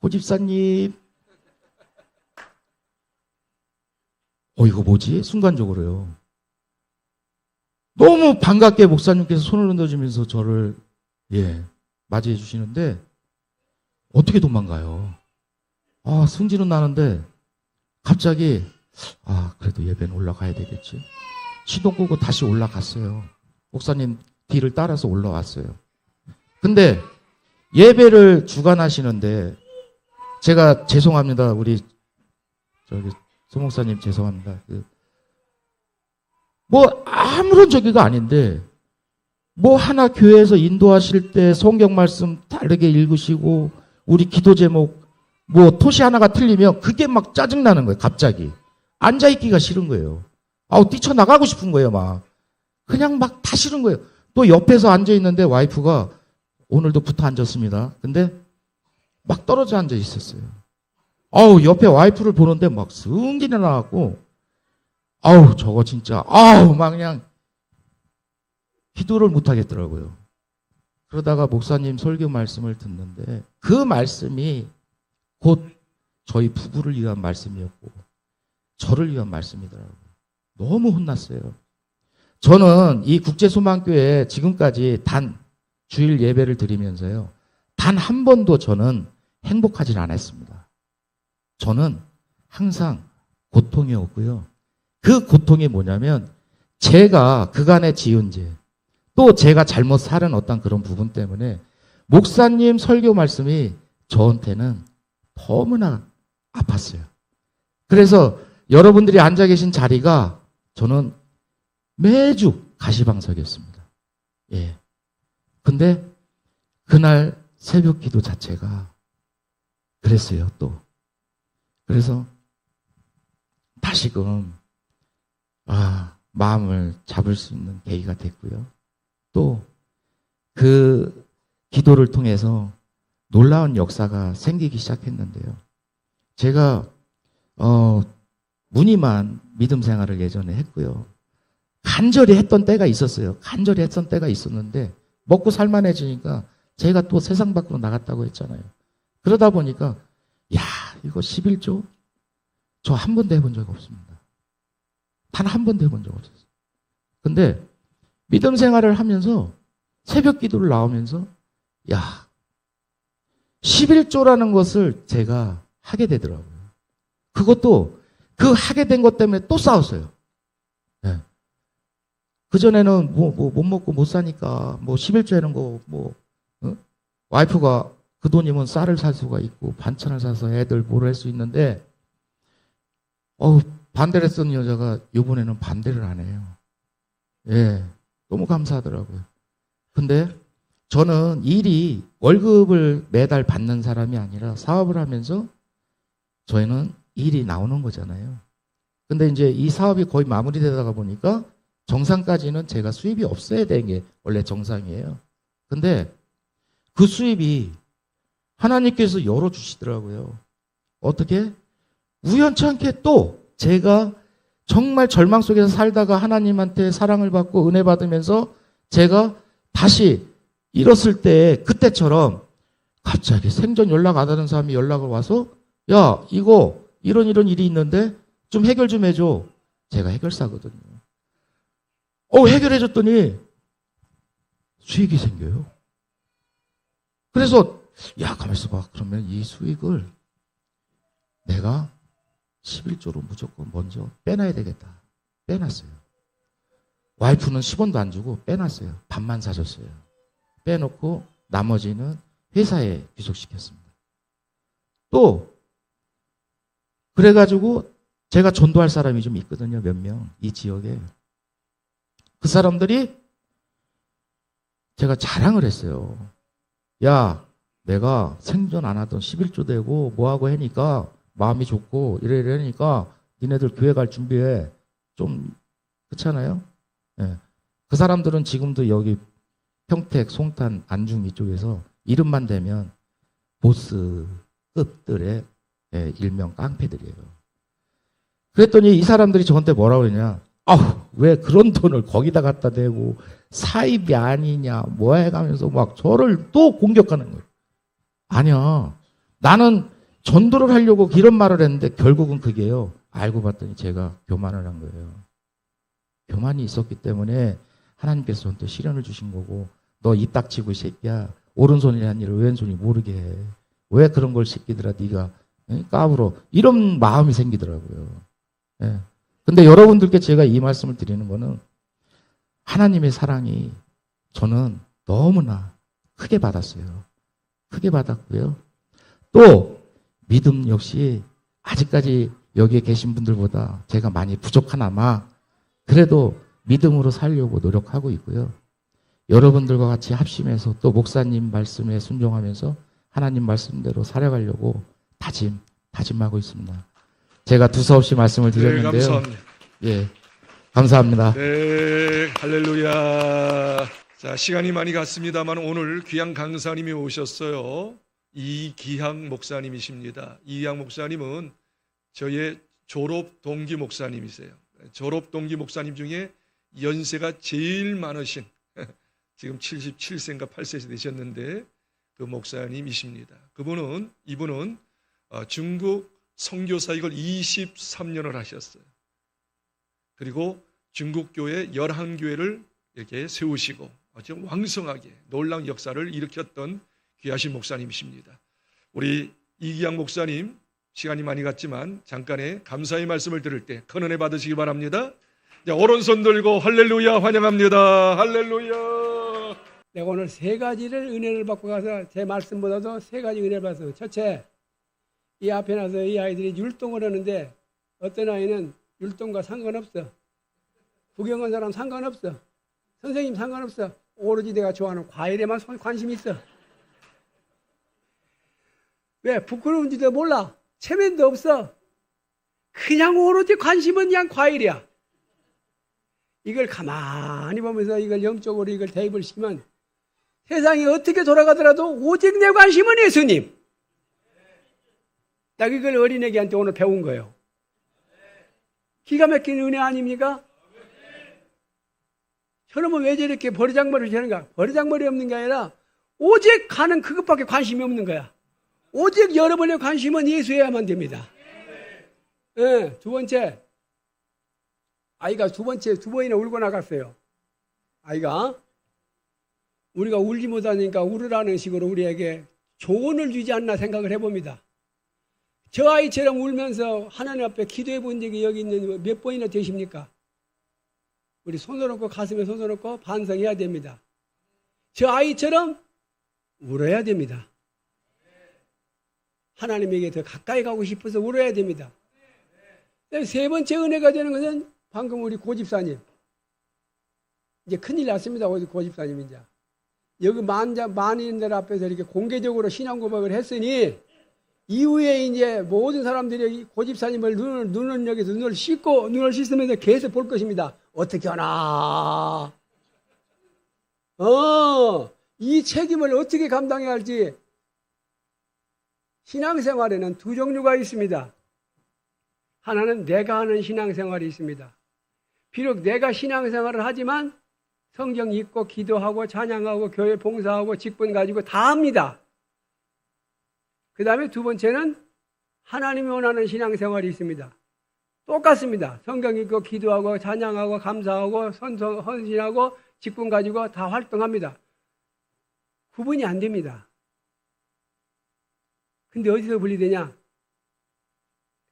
고집사님 이거 뭐지? 순간적으로요. 너무 반갑게 목사님께서 손을 흔들어주면서 저를 맞이해 주시는데 어떻게 도망가요? 승질은 나는데 갑자기 그래도 예배는 올라가야 되겠지. 시동 끄고 다시 올라갔어요. 목사님 뒤를 따라서 올라왔어요. 근데 예배를 주관하시는데 제가 죄송합니다. 우리 소 목사님 죄송합니다. 아무런 저기가 아닌데 하나 교회에서 인도하실 때 성경 말씀 다르게 읽으시고 우리 기도 제목 토시 하나가 틀리면 그게 막 짜증나는 거예요. 갑자기 앉아있기가 싫은 거예요. 뛰쳐나가고 싶은 거예요. 막 그냥 막 다 싫은 거예요. 또 옆에서 앉아있는데 와이프가 오늘도 붙어 앉았습니다. 근데 막 떨어져 앉아 있었어요. 옆에 와이프를 보는데 막 승질이 나갖고 저거 진짜 막 그냥 기도를 못 하겠더라고요. 그러다가 목사님 설교 말씀을 듣는데 그 말씀이 곧 저희 부부를 위한 말씀이었고 저를 위한 말씀이더라고요. 너무 혼났어요. 저는 이 국제소망교회에 지금까지 단 주일 예배를 드리면서요. 단 한 번도 저는 행복하지 않았습니다. 저는 항상 고통이 없고요. 그 고통이 뭐냐면 제가 그간의 지은 죄, 또 제가 잘못 살은 어떤 그런 부분 때문에 목사님 설교 말씀이 저한테는 너무나 아팠어요. 그래서 여러분들이 앉아 계신 자리가 저는 매주 가시방석이었습니다. 근데 그날 새벽 기도 자체가 그랬어요, 또. 그래서 다시금 마음을 잡을 수 있는 계기가 됐고요. 또 그 기도를 통해서 놀라운 역사가 생기기 시작했는데요. 제가 무늬만 믿음 생활을 예전에 했고요. 간절히 했던 때가 있었어요. 간절히 했던 때가 있었는데 먹고 살만해지니까 제가 또 세상 밖으로 나갔다고 했잖아요. 그러다 보니까 야, 이거 11조? 저 한 번도 해본 적 없습니다. 단 한 번도 해본 적 없었어요. 근데 믿음 생활을 하면서 새벽 기도를 나오면서 야, 11조라는 것을 제가 하게 되더라고요. 그것도 그 하게 된 것 때문에 또 싸웠어요. 네. 그전에는 못 먹고 못 사니까 11조에는 와이프가 그 돈이면 쌀을 살 수가 있고 반찬을 사서 애들 뭐를 할 수 있는데 반대를 했던 여자가 이번에는 반대를 안 해요. 예, 너무 감사하더라고요. 근데 저는 일이 월급을 매달 받는 사람이 아니라 사업을 하면서 저희는 일이 나오는 거잖아요. 근데 이제 이 사업이 거의 마무리되다가 보니까 정상까지는 제가 수입이 없어야 되는 게 원래 정상이에요. 근데 그 수입이 하나님께서 열어주시더라고요. 어떻게? 우연치 않게 또 제가 정말 절망 속에서 살다가 하나님한테 사랑을 받고 은혜 받으면서 제가 다시 일었을 때 그때처럼 갑자기 생전 연락 안 하던 사람이 연락을 와서 야, 이거 이런 일이 있는데 좀 해결 좀 해줘. 제가 해결사거든요. 해결해줬더니 수익이 생겨요. 그래서 야, 가만있어 봐. 그러면 이 수익을 내가 11조로 무조건 먼저 빼놔야 되겠다. 빼놨어요. 와이프는 10원도 안 주고 빼놨어요. 밥만 사줬어요. 빼놓고 나머지는 회사에 귀속시켰습니다. 또 그래가지고 제가 전도할 사람이 좀 있거든요. 몇 명. 이 지역에. 그 사람들이 제가 자랑을 했어요. 야, 내가 생전 안 하던 11조 되고 뭐하고 하니까 마음이 좋고 이래 하니까 니네들 교회 갈 준비해. 좀 그렇잖아요. 네. 그 사람들은 지금도 여기 평택, 송탄, 안중 이쪽에서 이름만 대면 보스급들의 일명 깡패들이에요. 그랬더니 이 사람들이 저한테 뭐라고 그러냐. 왜 그런 돈을 거기다 갖다 대고 사입이 아니냐 뭐 해가면서 막 저를 또 공격하는 거예요. 아니야. 나는 전도를 하려고 이런 말을 했는데 결국은 그게요. 알고 봤더니 제가 교만을 한 거예요. 교만이 있었기 때문에 하나님께서 저한테 시련을 주신 거고 너 입 닥치고 이 새끼야. 오른손이란 일을 왼손이 모르게 해. 왜 그런 걸 새끼들아 네가 까불어. 이런 마음이 생기더라고요. 예. 근데 여러분들께 제가 이 말씀을 드리는 거는 하나님의 사랑이 저는 너무나 크게 받았어요. 크게 받았고요. 또 믿음 역시 아직까지 여기에 계신 분들보다 제가 많이 부족하나마 그래도 믿음으로 살려고 노력하고 있고요. 여러분들과 같이 합심해서 또 목사님 말씀에 순종하면서 하나님 말씀대로 살아가려고 다짐하고 있습니다. 제가 두서없이 말씀을 드렸는데요. 네, 감사합니다. 예, 감사합니다. 네, 할렐루야. 자, 시간이 많이 갔습니다만 오늘 귀한 강사님이 오셨어요. 이기향 목사님이십니다. 이기향 목사님은 저의 졸업 동기 목사님이세요. 졸업 동기 목사님 중에 연세가 제일 많으신 지금 77세인가 8세 되셨는데 그 목사님이십니다. 이분은 중국 선교사역을 23년을 하셨어요. 그리고 중국 교회 11교회를 이렇게 세우시고 아주 왕성하게 놀라운 역사를 일으켰던 귀하신 목사님이십니다. 우리 이기양 목사님 시간이 많이 갔지만 잠깐의 감사의 말씀을 들을 때 큰 은혜 받으시기 바랍니다. 자, 오른손 들고 할렐루야 환영합니다. 할렐루야. 내가 오늘 세 가지를 은혜를 받고 가서 제 말씀보다도 세 가지 은혜를 받았어요. 첫째, 이 앞에 나서 이 아이들이 율동을 하는데 어떤 아이는 율동과 상관없어. 구경한 사람 상관없어. 선생님 상관없어. 오로지 내가 좋아하는 과일에만 관심이 있어. 왜? 부끄러운지도 몰라. 체면도 없어. 그냥 오로지 관심은 그냥 과일이야. 이걸 가만히 보면서 이걸 영적으로 이걸 대입을 시키면 세상이 어떻게 돌아가더라도 오직 내 관심은 예수님. 딱 이걸 어린애기한테 오늘 배운 거예요. 기가 막힌 은혜 아닙니까? 저놈은 왜 저렇게 버르장머리를 저런가? 버르장머리 없는 게 아니라 오직 가는 그것밖에 관심이 없는 거야. 오직 여러분의 관심은 예수여야만 됩니다. 네, 두 번째, 아이가 두 번이나 울고 나갔어요. 아이가 우리가 울지 못하니까 울으라는 식으로 우리에게 조언을 주지 않나 생각을 해봅니다. 저 아이처럼 울면서 하나님 앞에 기도해 본 적이 여기 있는 몇 번이나 되십니까? 우리 손을 놓고 가슴에 손을 놓고 반성해야 됩니다. 저 아이처럼 울어야 됩니다. 하나님에게 더 가까이 가고 싶어서 울어야 됩니다. 세 번째 은혜가 되는 것은 방금 우리 고집사님. 이제 큰일 났습니다. 고집사님 이제. 여기 만인들 앞에서 이렇게 공개적으로 신앙 고백을 했으니 이후에 이제 모든 사람들이 고집사님을 눈을 여기서 눈을 씻으면서 계속 볼 것입니다. 어떻게 하나? 이 책임을 어떻게 감당해야 할지. 신앙생활에는 두 종류가 있습니다. 하나는 내가 하는 신앙생활이 있습니다. 비록 내가 신앙생활을 하지만 성경 읽고 기도하고 찬양하고 교회 봉사하고 직분 가지고 다 합니다. 그 다음에 두 번째는 하나님이 원하는 신앙생활이 있습니다. 똑같습니다. 성경 읽고 기도하고 찬양하고 감사하고 헌신하고 직분 가지고 다 활동합니다. 구분이 안 됩니다. 근데 어디서 분리되냐?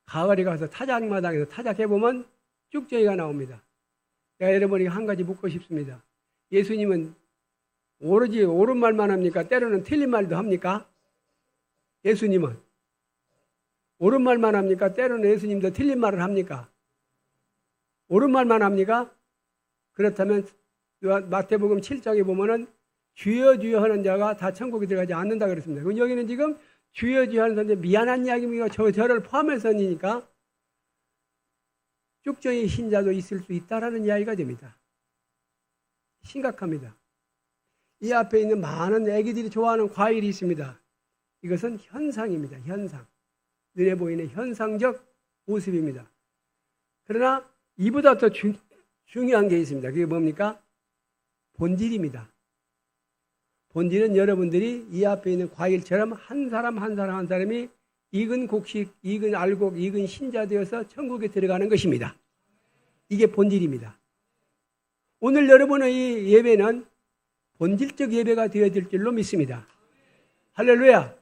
가을에 가서 타작마당에서 타작해보면 쭉저기가 나옵니다. 내가 여러분에게 한 가지 묻고 싶습니다. 예수님은 오로지 옳은 말만 합니까? 때로는 틀린 말도 합니까? 예수님은 옳은 말만 합니까? 때로는 예수님도 틀린 말을 합니까? 옳은 말만 합니까? 그렇다면 마태복음 7장에 보면은 주여 주여 하는 자가 다 천국에 들어가지 않는다 그랬습니다. 그럼 여기는 지금 주여 주여 하는 사람들 미안한 이야기입니까? 저를 포함해서니까 쭉저기 신자도 있을 수 있다라는 이야기가 됩니다. 심각합니다. 이 앞에 있는 많은 애기들이 좋아하는 과일이 있습니다. 이것은 현상입니다. 현상. 눈에 보이는 현상적 모습입니다. 그러나 이보다 더 중요한 게 있습니다. 그게 뭡니까? 본질입니다. 본질은 여러분들이 이 앞에 있는 과일처럼 한 사람이 익은 곡식, 익은 알곡, 익은 신자 되어서 천국에 들어가는 것입니다. 이게 본질입니다. 오늘 여러분의 이 예배는 본질적 예배가 되어질 줄로 믿습니다. 할렐루야.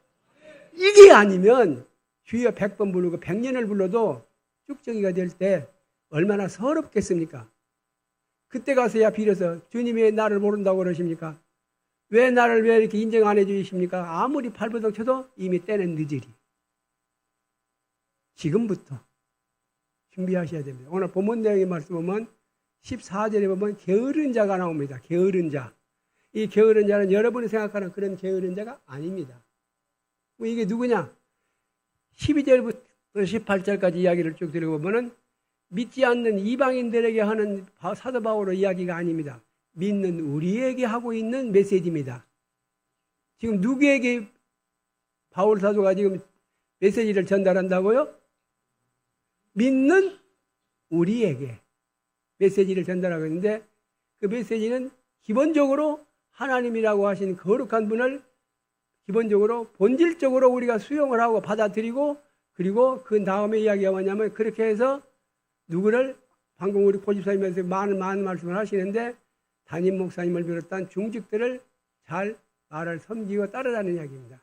이게 아니면 주여 100번 부르고 100년을 불러도 쭉정이가 될 때 얼마나 서럽겠습니까? 그때 가서야 빌어서 주님이 왜 나를 모른다고 그러십니까? 왜 나를 왜 이렇게 인정 안 해주십니까? 아무리 발버둥 쳐도 이미 때는 늦으리. 지금부터 준비하셔야 됩니다. 오늘 본문 내용의 말씀 보면 14절에 보면 게으른 자가 나옵니다. 게으른 자. 이 게으른 자는 여러분이 생각하는 그런 게으른 자가 아닙니다. 뭐 이게 누구냐? 12절부터 18절까지 이야기를 쭉 들어보면은 믿지 않는 이방인들에게 하는 사도 바울의 이야기가 아닙니다. 믿는 우리에게 하고 있는 메시지입니다. 지금 누구에게 바울 사도가 지금 메시지를 전달한다고요? 믿는 우리에게 메시지를 전달하고 있는데 그 메시지는 기본적으로 하나님이라고 하신 거룩한 분을 기본적으로 본질적으로 우리가 수용을 하고 받아들이고 그리고 그 다음에 이야기가 뭐냐면 그렇게 해서 누구를 방금 우리 고집사님께서 많은 말씀을 하시는데 담임 목사님을 비롯한 중직들을 잘 말을 섬기고 따르라는 이야기입니다.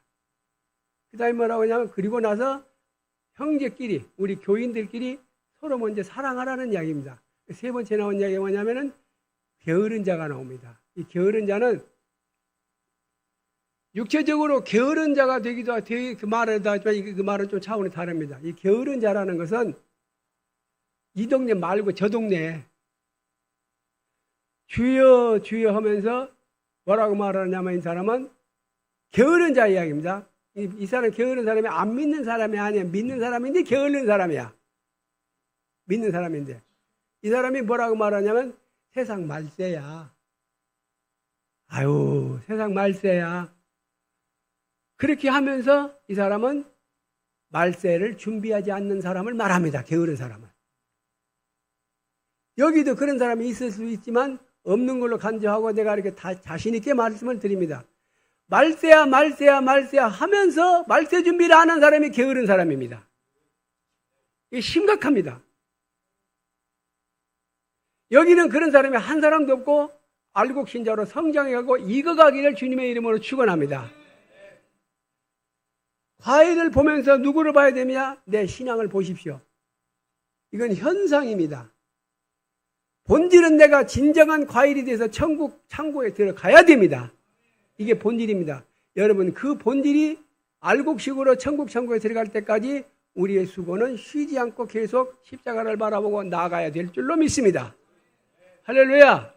그 다음에 뭐라고 하냐면 그리고 나서 형제끼리 우리 교인들끼리 서로 먼저 사랑하라는 이야기입니다. 세 번째 나온 이야기가 뭐냐면은 게으른 자가 나옵니다. 이 게으른 자는 육체적으로 게으른 자가 되기도 하고 그 말에도 하지만 그 말은 좀 차원이 다릅니다. 이 게으른 자라는 것은 이 동네 말고 저 동네 주여 주여 하면서 뭐라고 말하냐면 이 사람은 게으른 자 이야기입니다. 이 사람 게으른 사람이 안 믿는 사람이 아니야. 믿는 사람인데 게으른 사람이야. 믿는 사람인데 이 사람이 뭐라고 말하냐면 세상 말세야. 아유 세상 말세야. 그렇게 하면서 이 사람은 말세를 준비하지 않는 사람을 말합니다. 게으른 사람을. 여기도 그런 사람이 있을 수 있지만 없는 걸로 간주하고 내가 이렇게 자신 있게 말씀을 드립니다. 말세야 말세야 말세야 하면서 말세 준비를 안 한 사람이 게으른 사람입니다. 이게 심각합니다. 여기는 그런 사람이 한 사람도 없고 알곡 신자로 성장해가고 익어가기를 주님의 이름으로 축원합니다. 과일을 보면서 누구를 봐야 되냐? 내 신앙을 보십시오. 이건 현상입니다. 본질은 내가 진정한 과일이 돼서 천국 창고에 들어가야 됩니다. 이게 본질입니다. 여러분, 그 본질이 알곡식으로 천국 창고에 들어갈 때까지 우리의 수고는 쉬지 않고 계속 십자가를 바라보고 나아가야 될 줄로 믿습니다. 할렐루야!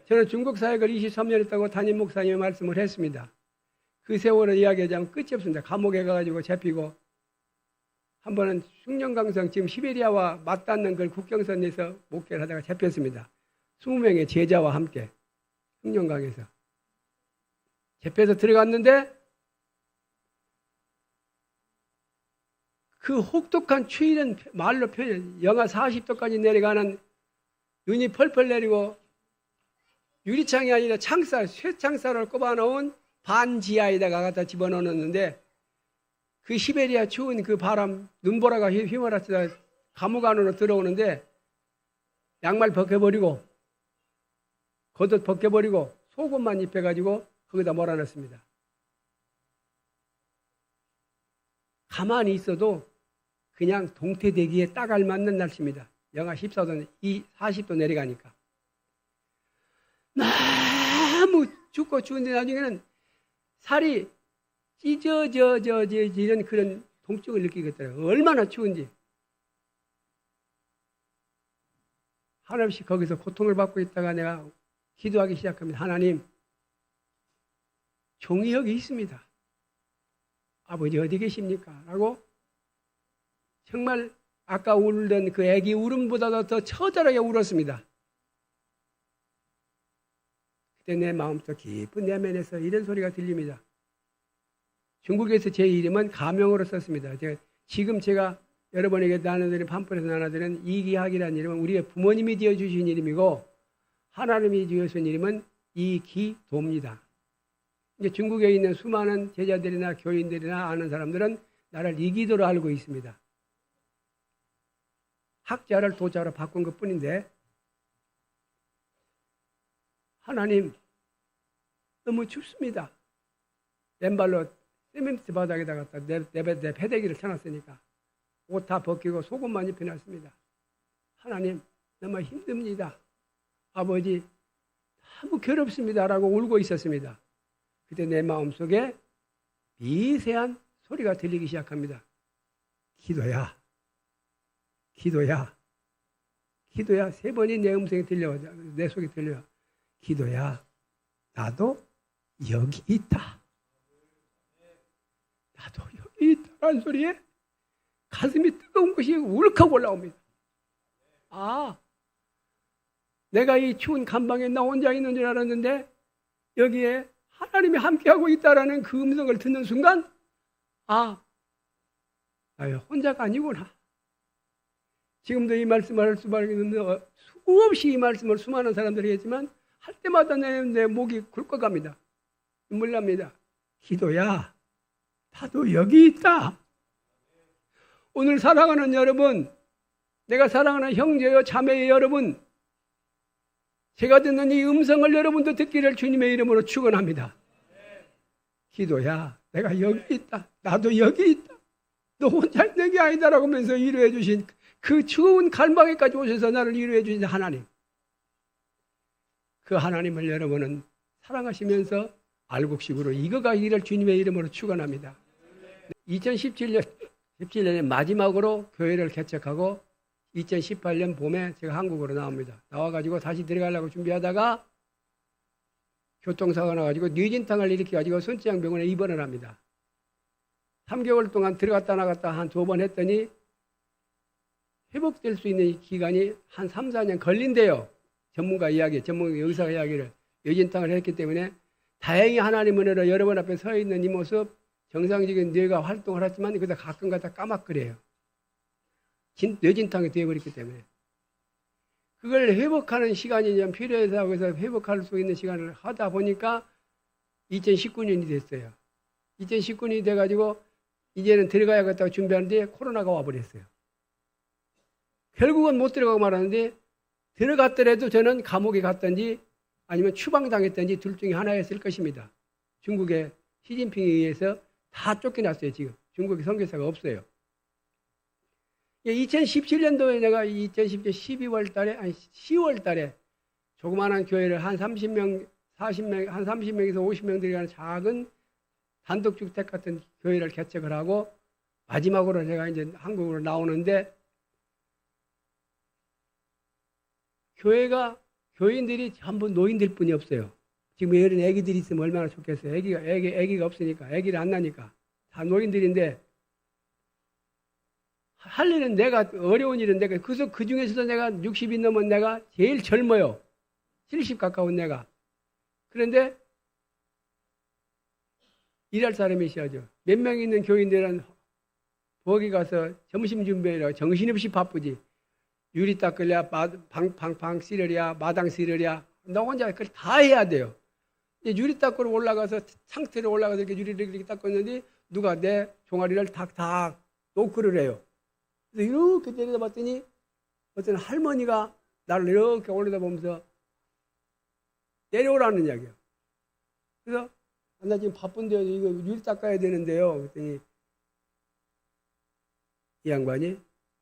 저는 중국 사역을 23년 했다고 담임 목사님의 말씀을 했습니다. 그 세월을 이야기하자면 끝이 없습니다. 감옥에 가가지고 잡히고, 한 번은 숭령강성, 지금 시베리아와 맞닿는 그 국경선에서 목회를 하다가 잡혔습니다. 20명의 제자와 함께 숭령강에서 잡혀서 들어갔는데 그 혹독한 추위는 말로 표현, 영하 40도까지 내려가는 눈이 펄펄 내리고 유리창이 아니라 창살, 쇠창살을 꼽아놓은 반지하에다가 갖다 집어넣었는데 그 시베리아 추운 그 바람, 눈보라가 휘몰아치다 감옥 안으로 들어오는데 양말 벗겨버리고 겉옷 벗겨버리고 속옷만 입혀가지고 거기다 몰아넣습니다. 가만히 있어도 그냥 동태대기에 딱 알맞는 날씨입니다. 영하 14도, 40도 내려가니까. 너무 춥고 추운데 나중에는 살이 찢어져 이런 통증을 느끼겠더라고요. 얼마나 추운지. 한없이 거기서 고통을 받고 있다가 내가 기도하기 시작합니다. 하나님, 종이 여기 있습니다. 아버지 어디 계십니까? 라고 정말 아까 울던 그 애기 울음보다도 더 처절하게 울었습니다. 그때 내 마음속 깊은 내면에서 이런 소리가 들립니다. 중국에서 제 이름은 가명으로 썼습니다. 지금 제가 여러분에게 나눠드린 팜플에서 나눠드린 이기학이라는 이름은 우리의 부모님이 지어주신 이름이고 하나님이 지어주신 이름은 이기도입니다. 이제 중국에 있는 수많은 제자들이나 교인들이나 아는 사람들은 나를 이기도로 알고 있습니다. 학자를 도자로 바꾼 것 뿐인데 하나님 너무 춥습니다. 왼발로 시멘트 바닥에다 갖다 내 패대기를 쳐놨으니까 옷 다 벗기고 속옷만 입혀놨습니다. 하나님 너무 힘듭니다. 아버지 너무 괴롭습니다. 라고 울고 있었습니다. 그때 내 마음속에 미세한 소리가 들리기 시작합니다. 기도야, 기도야, 기도야. 3번이 내 음성이 들려요. 내 속에 들려요. 기도야, 나도 여기 있다. 나도 여기 있다라는 소리에 가슴이 뜨거운 것이 울컥 올라옵니다. 아, 내가 이 추운 간방에 나 혼자 있는 줄 알았는데 여기에 하나님이 함께하고 있다라는 그 음성을 듣는 순간 아, 나 혼자가 아니구나. 지금도 이 말씀을 할 수밖에 없는데 수없이 이 말씀을 수많은 사람들이 했지만 할 때마다 내 목이 굵어갑니다. 눈물 납니다. 기도야, 나도 여기 있다. 오늘 사랑하는 여러분, 내가 사랑하는 형제여 자매여 여러분, 제가 듣는 이 음성을 여러분도 듣기를 주님의 이름으로 축원합니다. 기도야, 내가 여기 있다. 나도 여기 있다. 너 혼자 있는 게 아니다라고 하면서 위로해 주신 그 추운 갈망에까지 오셔서 나를 위로해 주신 하나님. 그 하나님을 여러분은 사랑하시면서 알곡식으로 익어가기를 주님의 이름으로 축원합니다. 2017년에 마지막으로 교회를 개척하고 2018년 봄에 제가 한국으로 나옵니다. 나와가지고 다시 들어가려고 준비하다가 교통사고가 나가지고 뇌진탕을 일으켜가지고 순치양병원에 입원을 합니다. 3개월 동안 들어갔다 나갔다 한 2번 했더니 회복될 수 있는 기간이 한 3, 4년 걸린대요. 전문가 의사 이야기를 뇌진탕을 했기 때문에 다행히 하나님 은혜로 여러분 앞에 서 있는 이 모습 정상적인 뇌가 활동을 했지만 그다 가끔 가다 까막거려요. 뇌진탕이 되어버렸기 때문에. 그걸 회복하는 시간이 좀 필요해서 그래서 회복할 수 있는 시간을 하다 보니까 2019년이 됐어요. 2019년이 돼가지고 이제는 들어가야겠다고 준비하는데 코로나가 와버렸어요. 결국은 못 들어가고 말았는데 들어갔더라도 저는 감옥에 갔든지 아니면 추방당했든지 둘 중에 하나였을 것입니다. 중국의 시진핑에 의해서 다 쫓겨났어요. 지금 중국의 선교사가 없어요. 2017년도에 내가 2017년 12월 달에 아니 10월 달에 조그마한 교회를 한 30명, 40명, 한 30명에서 50명 들어가는 작은 단독주택 같은 교회를 개척을 하고 마지막으로 제가 이제 한국으로 나오는데 교인들이 전부 노인들 뿐이 없어요. 지금 이런 애기들이 있으면 얼마나 좋겠어요. 애기가 없으니까, 애기를 안 나니까. 다 노인들인데, 할 일은 내가, 어려운 일은 내가, 그래서 그 중에서도 내가 60이 넘은 내가 제일 젊어요. 70 가까운 내가. 그런데, 일할 사람이 있어야죠. 몇 명 있는 교인들은 거기 가서 점심 준비하려고 정신없이 바쁘지. 유리 닦으랴, 방 쓰려랴, 마당 쓰려랴. 나 혼자 그걸 다 해야 돼요. 유리 닦으러 올라가서 상태로 올라가서 이렇게 유리를 이렇게 닦았는데 누가 내 종아리를 탁탁 노크를 해요. 그래서 이렇게 내려다봤더니 어떤 할머니가 나를 이렇게 올려다보면서 내려오라는 이야기예요. 그래서 나 지금 바쁜데요. 이거 유리 닦아야 되는데요. 그랬더니 이 양반이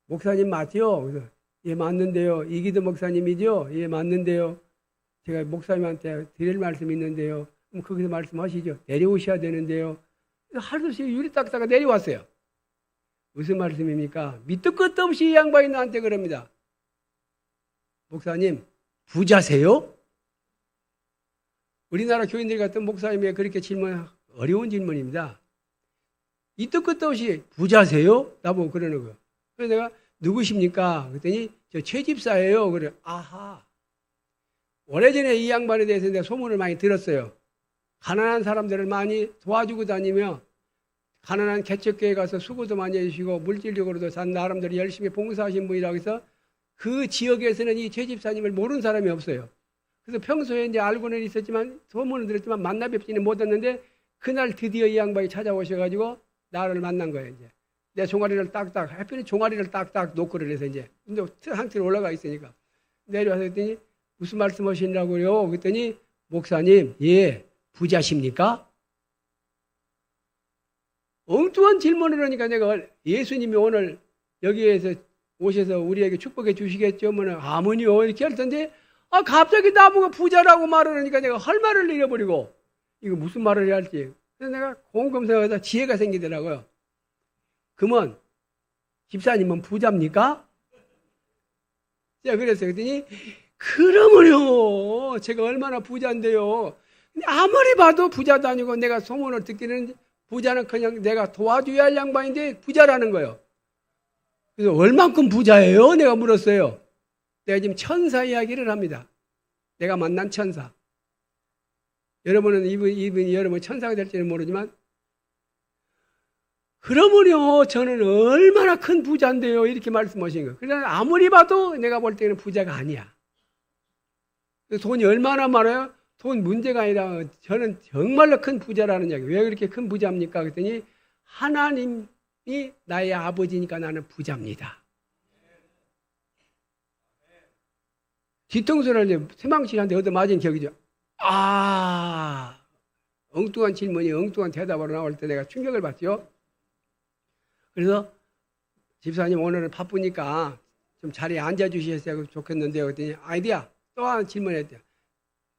목사님 맞죠? 그래서 예 맞는데요. 이기도 목사님이죠? 예 맞는데요. 제가 목사님한테 드릴 말씀이 있는데요. 그럼 거기서 말씀하시죠. 내려오셔야 되는데요. 할 수 없이 유리 닦다가 내려왔어요. 무슨 말씀입니까? 밑도 끝도 없이 이 양반이 나한테 그럽니다. 목사님, 부자세요? 우리나라 교인들 같은 목사님이 그렇게 어려운 질문입니다. 밑도 끝도 없이 부자세요? 나보고 그러는 거예요. 그래서 내가 누구십니까? 그랬더니 저 최집사예요. 그래. 아하. 오래전에 이 양반에 대해서 내가 소문을 많이 들었어요. 가난한 사람들을 많이 도와주고 다니며 가난한 개척교회 가서 수고도 많이 해주시고 물질적으로도 나름대로 열심히 봉사하신 분이라고 해서 그 지역에서는 이 최집사님을 모르는 사람이 없어요. 그래서 평소에 이제 알고는 있었지만 소문을 들었지만 만나 뵙지는 못했는데 그날 드디어 이 양반이 찾아오셔가지고 나를 만난 거예요. 이제 내 종아리를 딱딱 해피는 종아리를 딱딱 노크를 해서 이제 근데 상태로 올라가 있으니까 내려와서 했더니 무슨 말씀하시냐고요? 그랬더니 목사님, 예, 부자십니까? 엉뚱한 질문을 하니까 내가 예수님이 오늘 여기에서 오셔서 우리에게 축복해 주시겠죠? 아무니요 이렇게 할 텐데 갑자기 나보고 부자라고 말을 하니까 내가 할 말을 잃어버리고 이거 무슨 말을 해야 할지 그래서 내가 곰곰생각하다 지혜가 생기더라고요. 그러면 집사님은 부자입니까? 제가 그랬어요. 그랬더니 그러면요 제가 얼마나 부자인데요. 근데 아무리 봐도 부자도 아니고 내가 소문을 듣기는 부자는 그냥 내가 도와줘야 할 양반인데 부자라는 거예요. 그래서 얼만큼 부자예요? 내가 물었어요. 내가 지금 천사 이야기를 합니다. 내가 만난 천사. 여러분은 이분이 여러분 천사가 될지는 모르지만 그러면요 저는 얼마나 큰 부자인데요 이렇게 말씀하신 거예요. 그래서 아무리 봐도 내가 볼 때는 부자가 아니야. 돈이 얼마나 많아요? 돈 문제가 아니라 저는 정말로 큰 부자라는 이야기. 왜 그렇게 큰 부자입니까? 그랬더니 하나님이 나의 아버지니까 나는 부자입니다. 뒤통수를 세망치한테 얻어 맞은 기억이죠. 엉뚱한 질문이 엉뚱한 대답으로 나올 때 내가 충격을 받죠. 그래서 집사님 오늘은 바쁘니까 좀 자리에 앉아주셨어야 좋겠는데요. 그랬더니 아이디야 또 하나 질문했대요.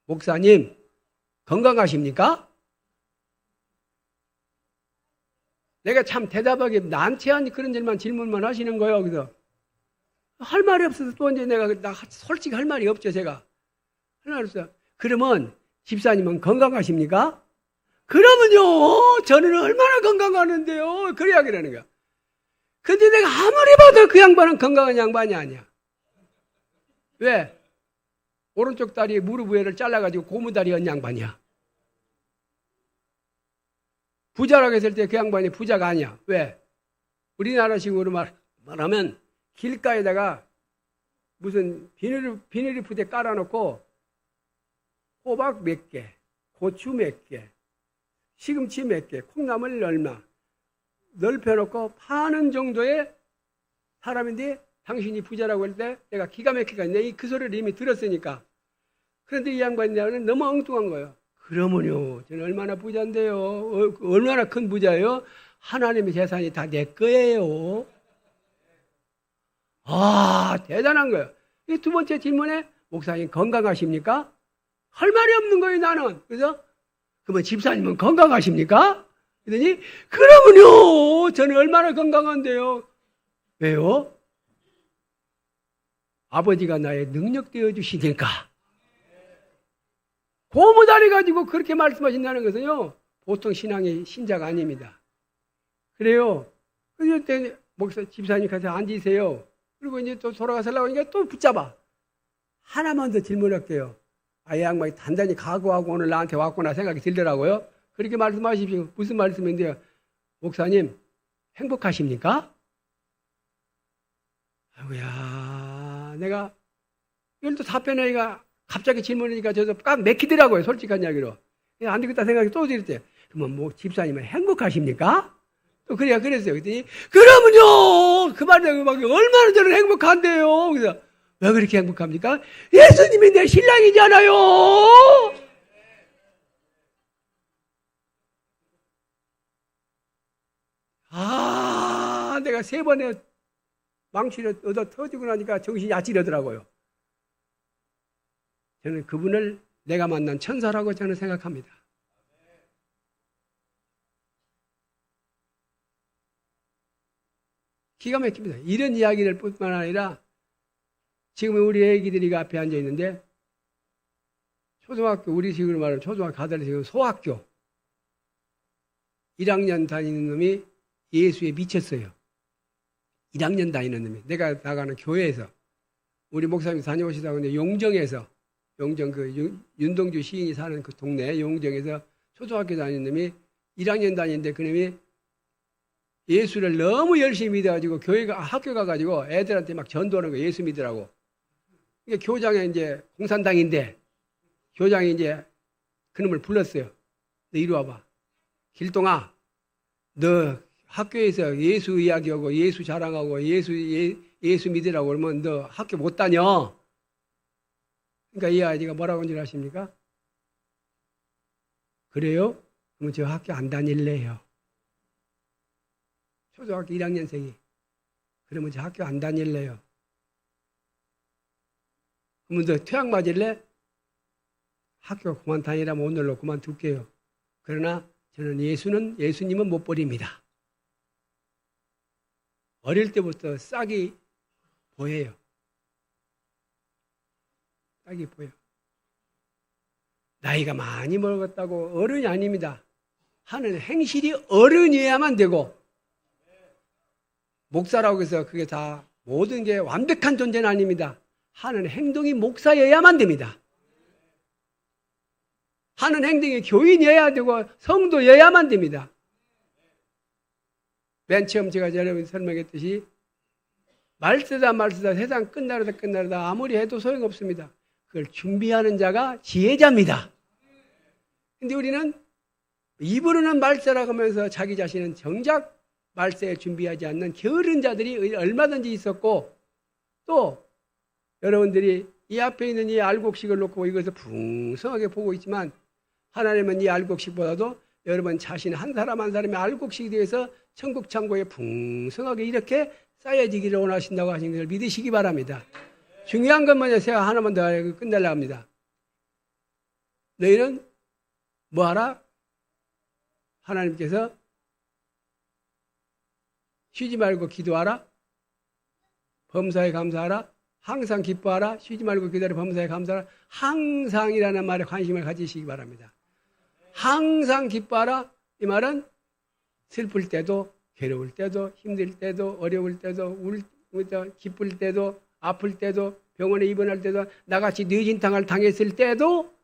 목사님 건강하십니까? 내가 참 대답하기 난처한 그런 질문만 하시는 거예요. 그래서 할 말이 없어서 또 이제 내가 솔직히 할 말이 없죠. 제가 할 말이 없어요. 그러면 집사님은 건강하십니까? 그러면요 저는 얼마나 건강하는데요. 그래야 그러는 거야. 근데 내가 아무리 봐도 그 양반은 건강한 양반이 아니야. 왜? 오른쪽 다리 무릎 위를 잘라가지고 고무다리 한 양반이야. 부자라고 했을 때 그 양반이 부자가 아니야. 왜? 우리나라식으로 말하면 길가에다가 무슨 비닐을 부대 깔아놓고 호박 몇 개, 고추 몇 개, 시금치 몇 개, 콩나물 얼마 넓혀놓고 파는 정도의 사람인데 당신이 부자라고 할 때 내가 기가 막히게 내 그 소리를 이미 들었으니까. 그런데 이 양반이 너무 엉뚱한 거예요. 그러면요, 저는 얼마나 부자인데요. 얼마나 큰 부자예요? 하나님의 재산이 다 내 거예요. 아, 대단한 거예요. 이 두 번째 질문에 목사님 건강하십니까? 할 말이 없는 거예요, 나는. 그래서 그러면 집사님은 건강하십니까? 그러더니 그러면요, 저는 얼마나 건강한데요. 왜요? 아버지가 나의 능력 되어 주시니까. 고무다리 가지고 그렇게 말씀하신다는 것은요, 보통 신앙의 신자가 아닙니다. 그래요. 그때 목사 집사님 가서 앉으세요. 그리고 이제 또 돌아가서 하니까 또 붙잡아. 하나만 더 질문할게요. 아, 이 양반이 단단히 각오하고 오늘 나한테 왔구나 생각이 들더라고요. 그렇게 말씀하십시오. 무슨 말씀인데요? 목사님, 행복하십니까? 아이고야, 내가 이걸 또 답변하기가 갑자기 질문하니까 저도 꽉 맥히더라고요. 솔직한 이야기로. 안 되겠다 생각이 또 들었대요. 그러면 뭐 집사님은 행복하십니까? 또 그랬어요. 그랬더니 그러면요, 그 말이 얼마나 저는 행복한데요. 그래서 왜 그렇게 행복합니까? 예수님이 내 신랑이잖아요. 아, 내가 3번에 망치를 얻어 터지고 나니까 정신이 아찔하더라고요. 저는 그분을 내가 만난 천사라고 저는 생각합니다. 기가 막힙니다. 이런 이야기를 뿐만 아니라 지금 우리 애기들이 앞에 앉아 있는데 초등학교, 우리 식으로 말하면 초등학교 아들 지금 소학교 1학년 다니는 놈이 예수에 미쳤어요. 1학년 다니는 놈이. 내가 나가는 교회에서 우리 목사님 다녀오시다가 근데 용정 그 윤동주 시인이 사는 그 동네 용정에서 초등학교 다니는 놈이 1학년 다니는데 그 놈이 예수를 너무 열심히 믿어가지고 학교 가가지고 애들한테 막 전도하는 거예요. 예수 믿으라고. 이게 교장에 이제 공산당인데 교장이 이제 그놈을 불렀어요. 너 이리 와봐. 길동아, 너 학교에서 예수 이야기하고 예수 자랑하고 예수 믿으라고 그러면 너 학교 못 다녀. 그러니까 이 아이가 뭐라고 한 줄 아십니까? 그래요? 그러면 저 학교 안 다닐래요. 초등학교 1학년생이. 그러면 저 학교 안 다닐래요. 그러면 너 퇴학 맞을래? 학교 그만 다니라면 오늘로 그만둘게요. 그러나 저는 예수님은 못 버립니다. 어릴 때부터 싹이 보여요. 싹이 보여. 나이가 많이 먹었다고 어른이 아닙니다. 하는 행실이 어른이어야만 되고 목사라고 해서 그게 다 모든 게 완벽한 존재는 아닙니다. 하는 행동이 목사여야만 됩니다. 하는 행동이 교인이어야 되고 성도여야만 됩니다. 맨 처음 제가 여러분 설명했듯이 말쓰다 세상 끝나려다 아무리 해도 소용없습니다. 그걸 준비하는 자가 지혜자입니다. 근데 우리는 입으로는 말세라고 하면서 자기 자신은 정작 말세에 준비하지 않는 게으른 자들이 얼마든지 있었고 또 여러분들이 이 앞에 있는 이 알곡식을 놓고 이것을 풍성하게 보고 있지만 하나님은 이 알곡식보다도 여러분 자신 한 사람 한 사람의 알곡식에 대해서 천국 창고에 풍성하게 이렇게 쌓여지기를 원하신다고 하신 것을 믿으시기 바랍니다. 중요한 건 뭐냐? 제가 하나만 더 끝내려고 합니다. 너희는 뭐하라? 하나님께서 쉬지 말고 기도하라. 범사에 감사하라. 항상 기뻐하라. 쉬지 말고 기도하라. 범사에 감사하라. 항상이라는 말에 관심을 가지시기 바랍니다. 항상 기뻐하라. 이 말은 슬플 때도 괴로울 때도 힘들 때도 어려울 때도 기쁠 때도 아플 때도 병원에 입원할 때도 나같이 뇌진탕을 당했을 때도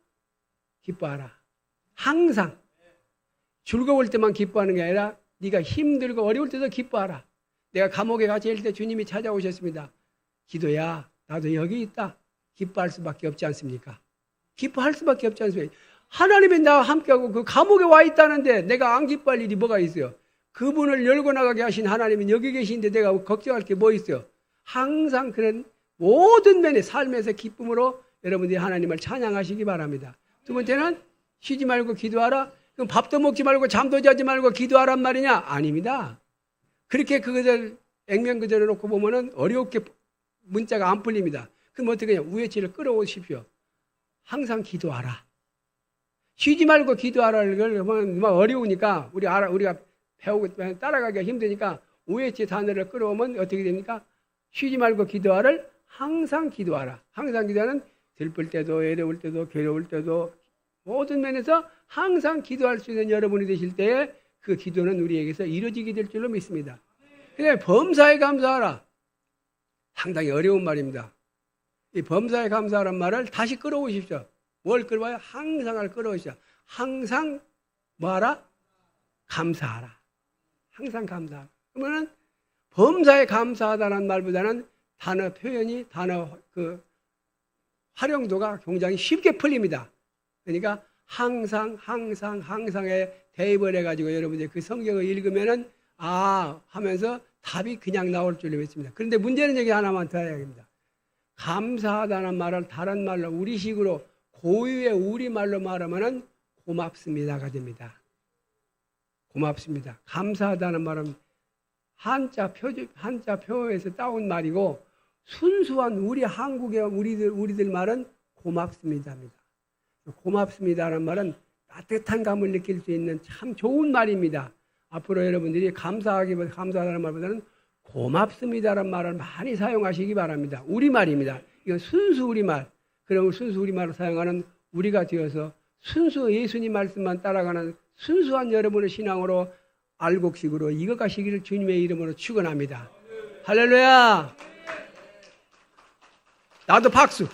기뻐하라. 항상 즐거울 때만 기뻐하는 게 아니라 네가 힘들고 어려울 때도 기뻐하라. 내가 감옥에 갇혀있을 때 주님이 찾아오셨습니다. 기도야, 나도 여기 있다. 기뻐할 수밖에 없지 않습니까? 기뻐할 수밖에 없지 않습니까? 하나님이 나와 함께하고 그 감옥에 와 있다는데 내가 안 기뻐할 일이 뭐가 있어요? 그분을 열고 나가게 하신 하나님은 여기 계신데 내가 걱정할 게 뭐 있어요? 항상 그런 모든 면의 삶에서 기쁨으로 여러분들이 하나님을 찬양하시기 바랍니다. 두 번째는 쉬지 말고 기도하라. 그럼 밥도 먹지 말고 잠도 자지 말고 기도하란 말이냐? 아닙니다. 그렇게 그것을 액면 그대로 놓고 보면은 어렵게 문자가 안 풀립니다. 그럼 어떻게 해요? 우애치를 끌어오십시오. 항상 기도하라. 쉬지 말고 기도하라는 걸 어려우니까 우리가 배우고 따라가기가 힘드니까 우애치 단어를 끌어오면 어떻게 됩니까? 쉬지 말고 기도하를 항상 기도하라. 항상 기도하는 슬플 때도 어려울 때도 괴로울 때도 모든 면에서 항상 기도할 수 있는 여러분이 되실 때에 그 기도는 우리에게서 이루어지게 될 줄로 믿습니다. 그래 범사에 감사하라. 상당히 어려운 말입니다. 이 범사에 감사하란 말을 다시 끌어오십시오. 뭘 끌어와요? 항상을 끌어오십시오. 항상 뭐하라? 감사하라. 항상 감사하라. 그러면은 범사에 감사하다는 말보다는 단어 표현이 단어 그 활용도가 굉장히 쉽게 풀립니다. 그러니까 항상에 대입을 해가지고 여러분들이 그 성경을 읽으면은 하면서 답이 그냥 나올 줄로 믿습니다. 그런데 문제는 여기 하나만 더 해야 됩니다. 감사하다는 말을 다른 말로 우리식으로 고유의 우리말로 말하면은 고맙습니다가 됩니다. 고맙습니다. 감사하다는 말은 한자 표에서 따온 말이고 순수한 우리 한국의 우리들 말은 고맙습니다입니다. 고맙습니다라는 말은 따뜻한 감을 느낄 수 있는 참 좋은 말입니다. 앞으로 여러분들이 감사하다는 말보다는 고맙습니다라는 말을 많이 사용하시기 바랍니다. 우리말입니다. 이건 순수 우리말. 그럼 순수 우리말을 사용하는 우리가 되어서 순수 예수님 말씀만 따라가는 순수한 여러분의 신앙으로 알곡식으로 이것가시기를 주님의 이름으로 축원합니다. 할렐루야. 나도 박수.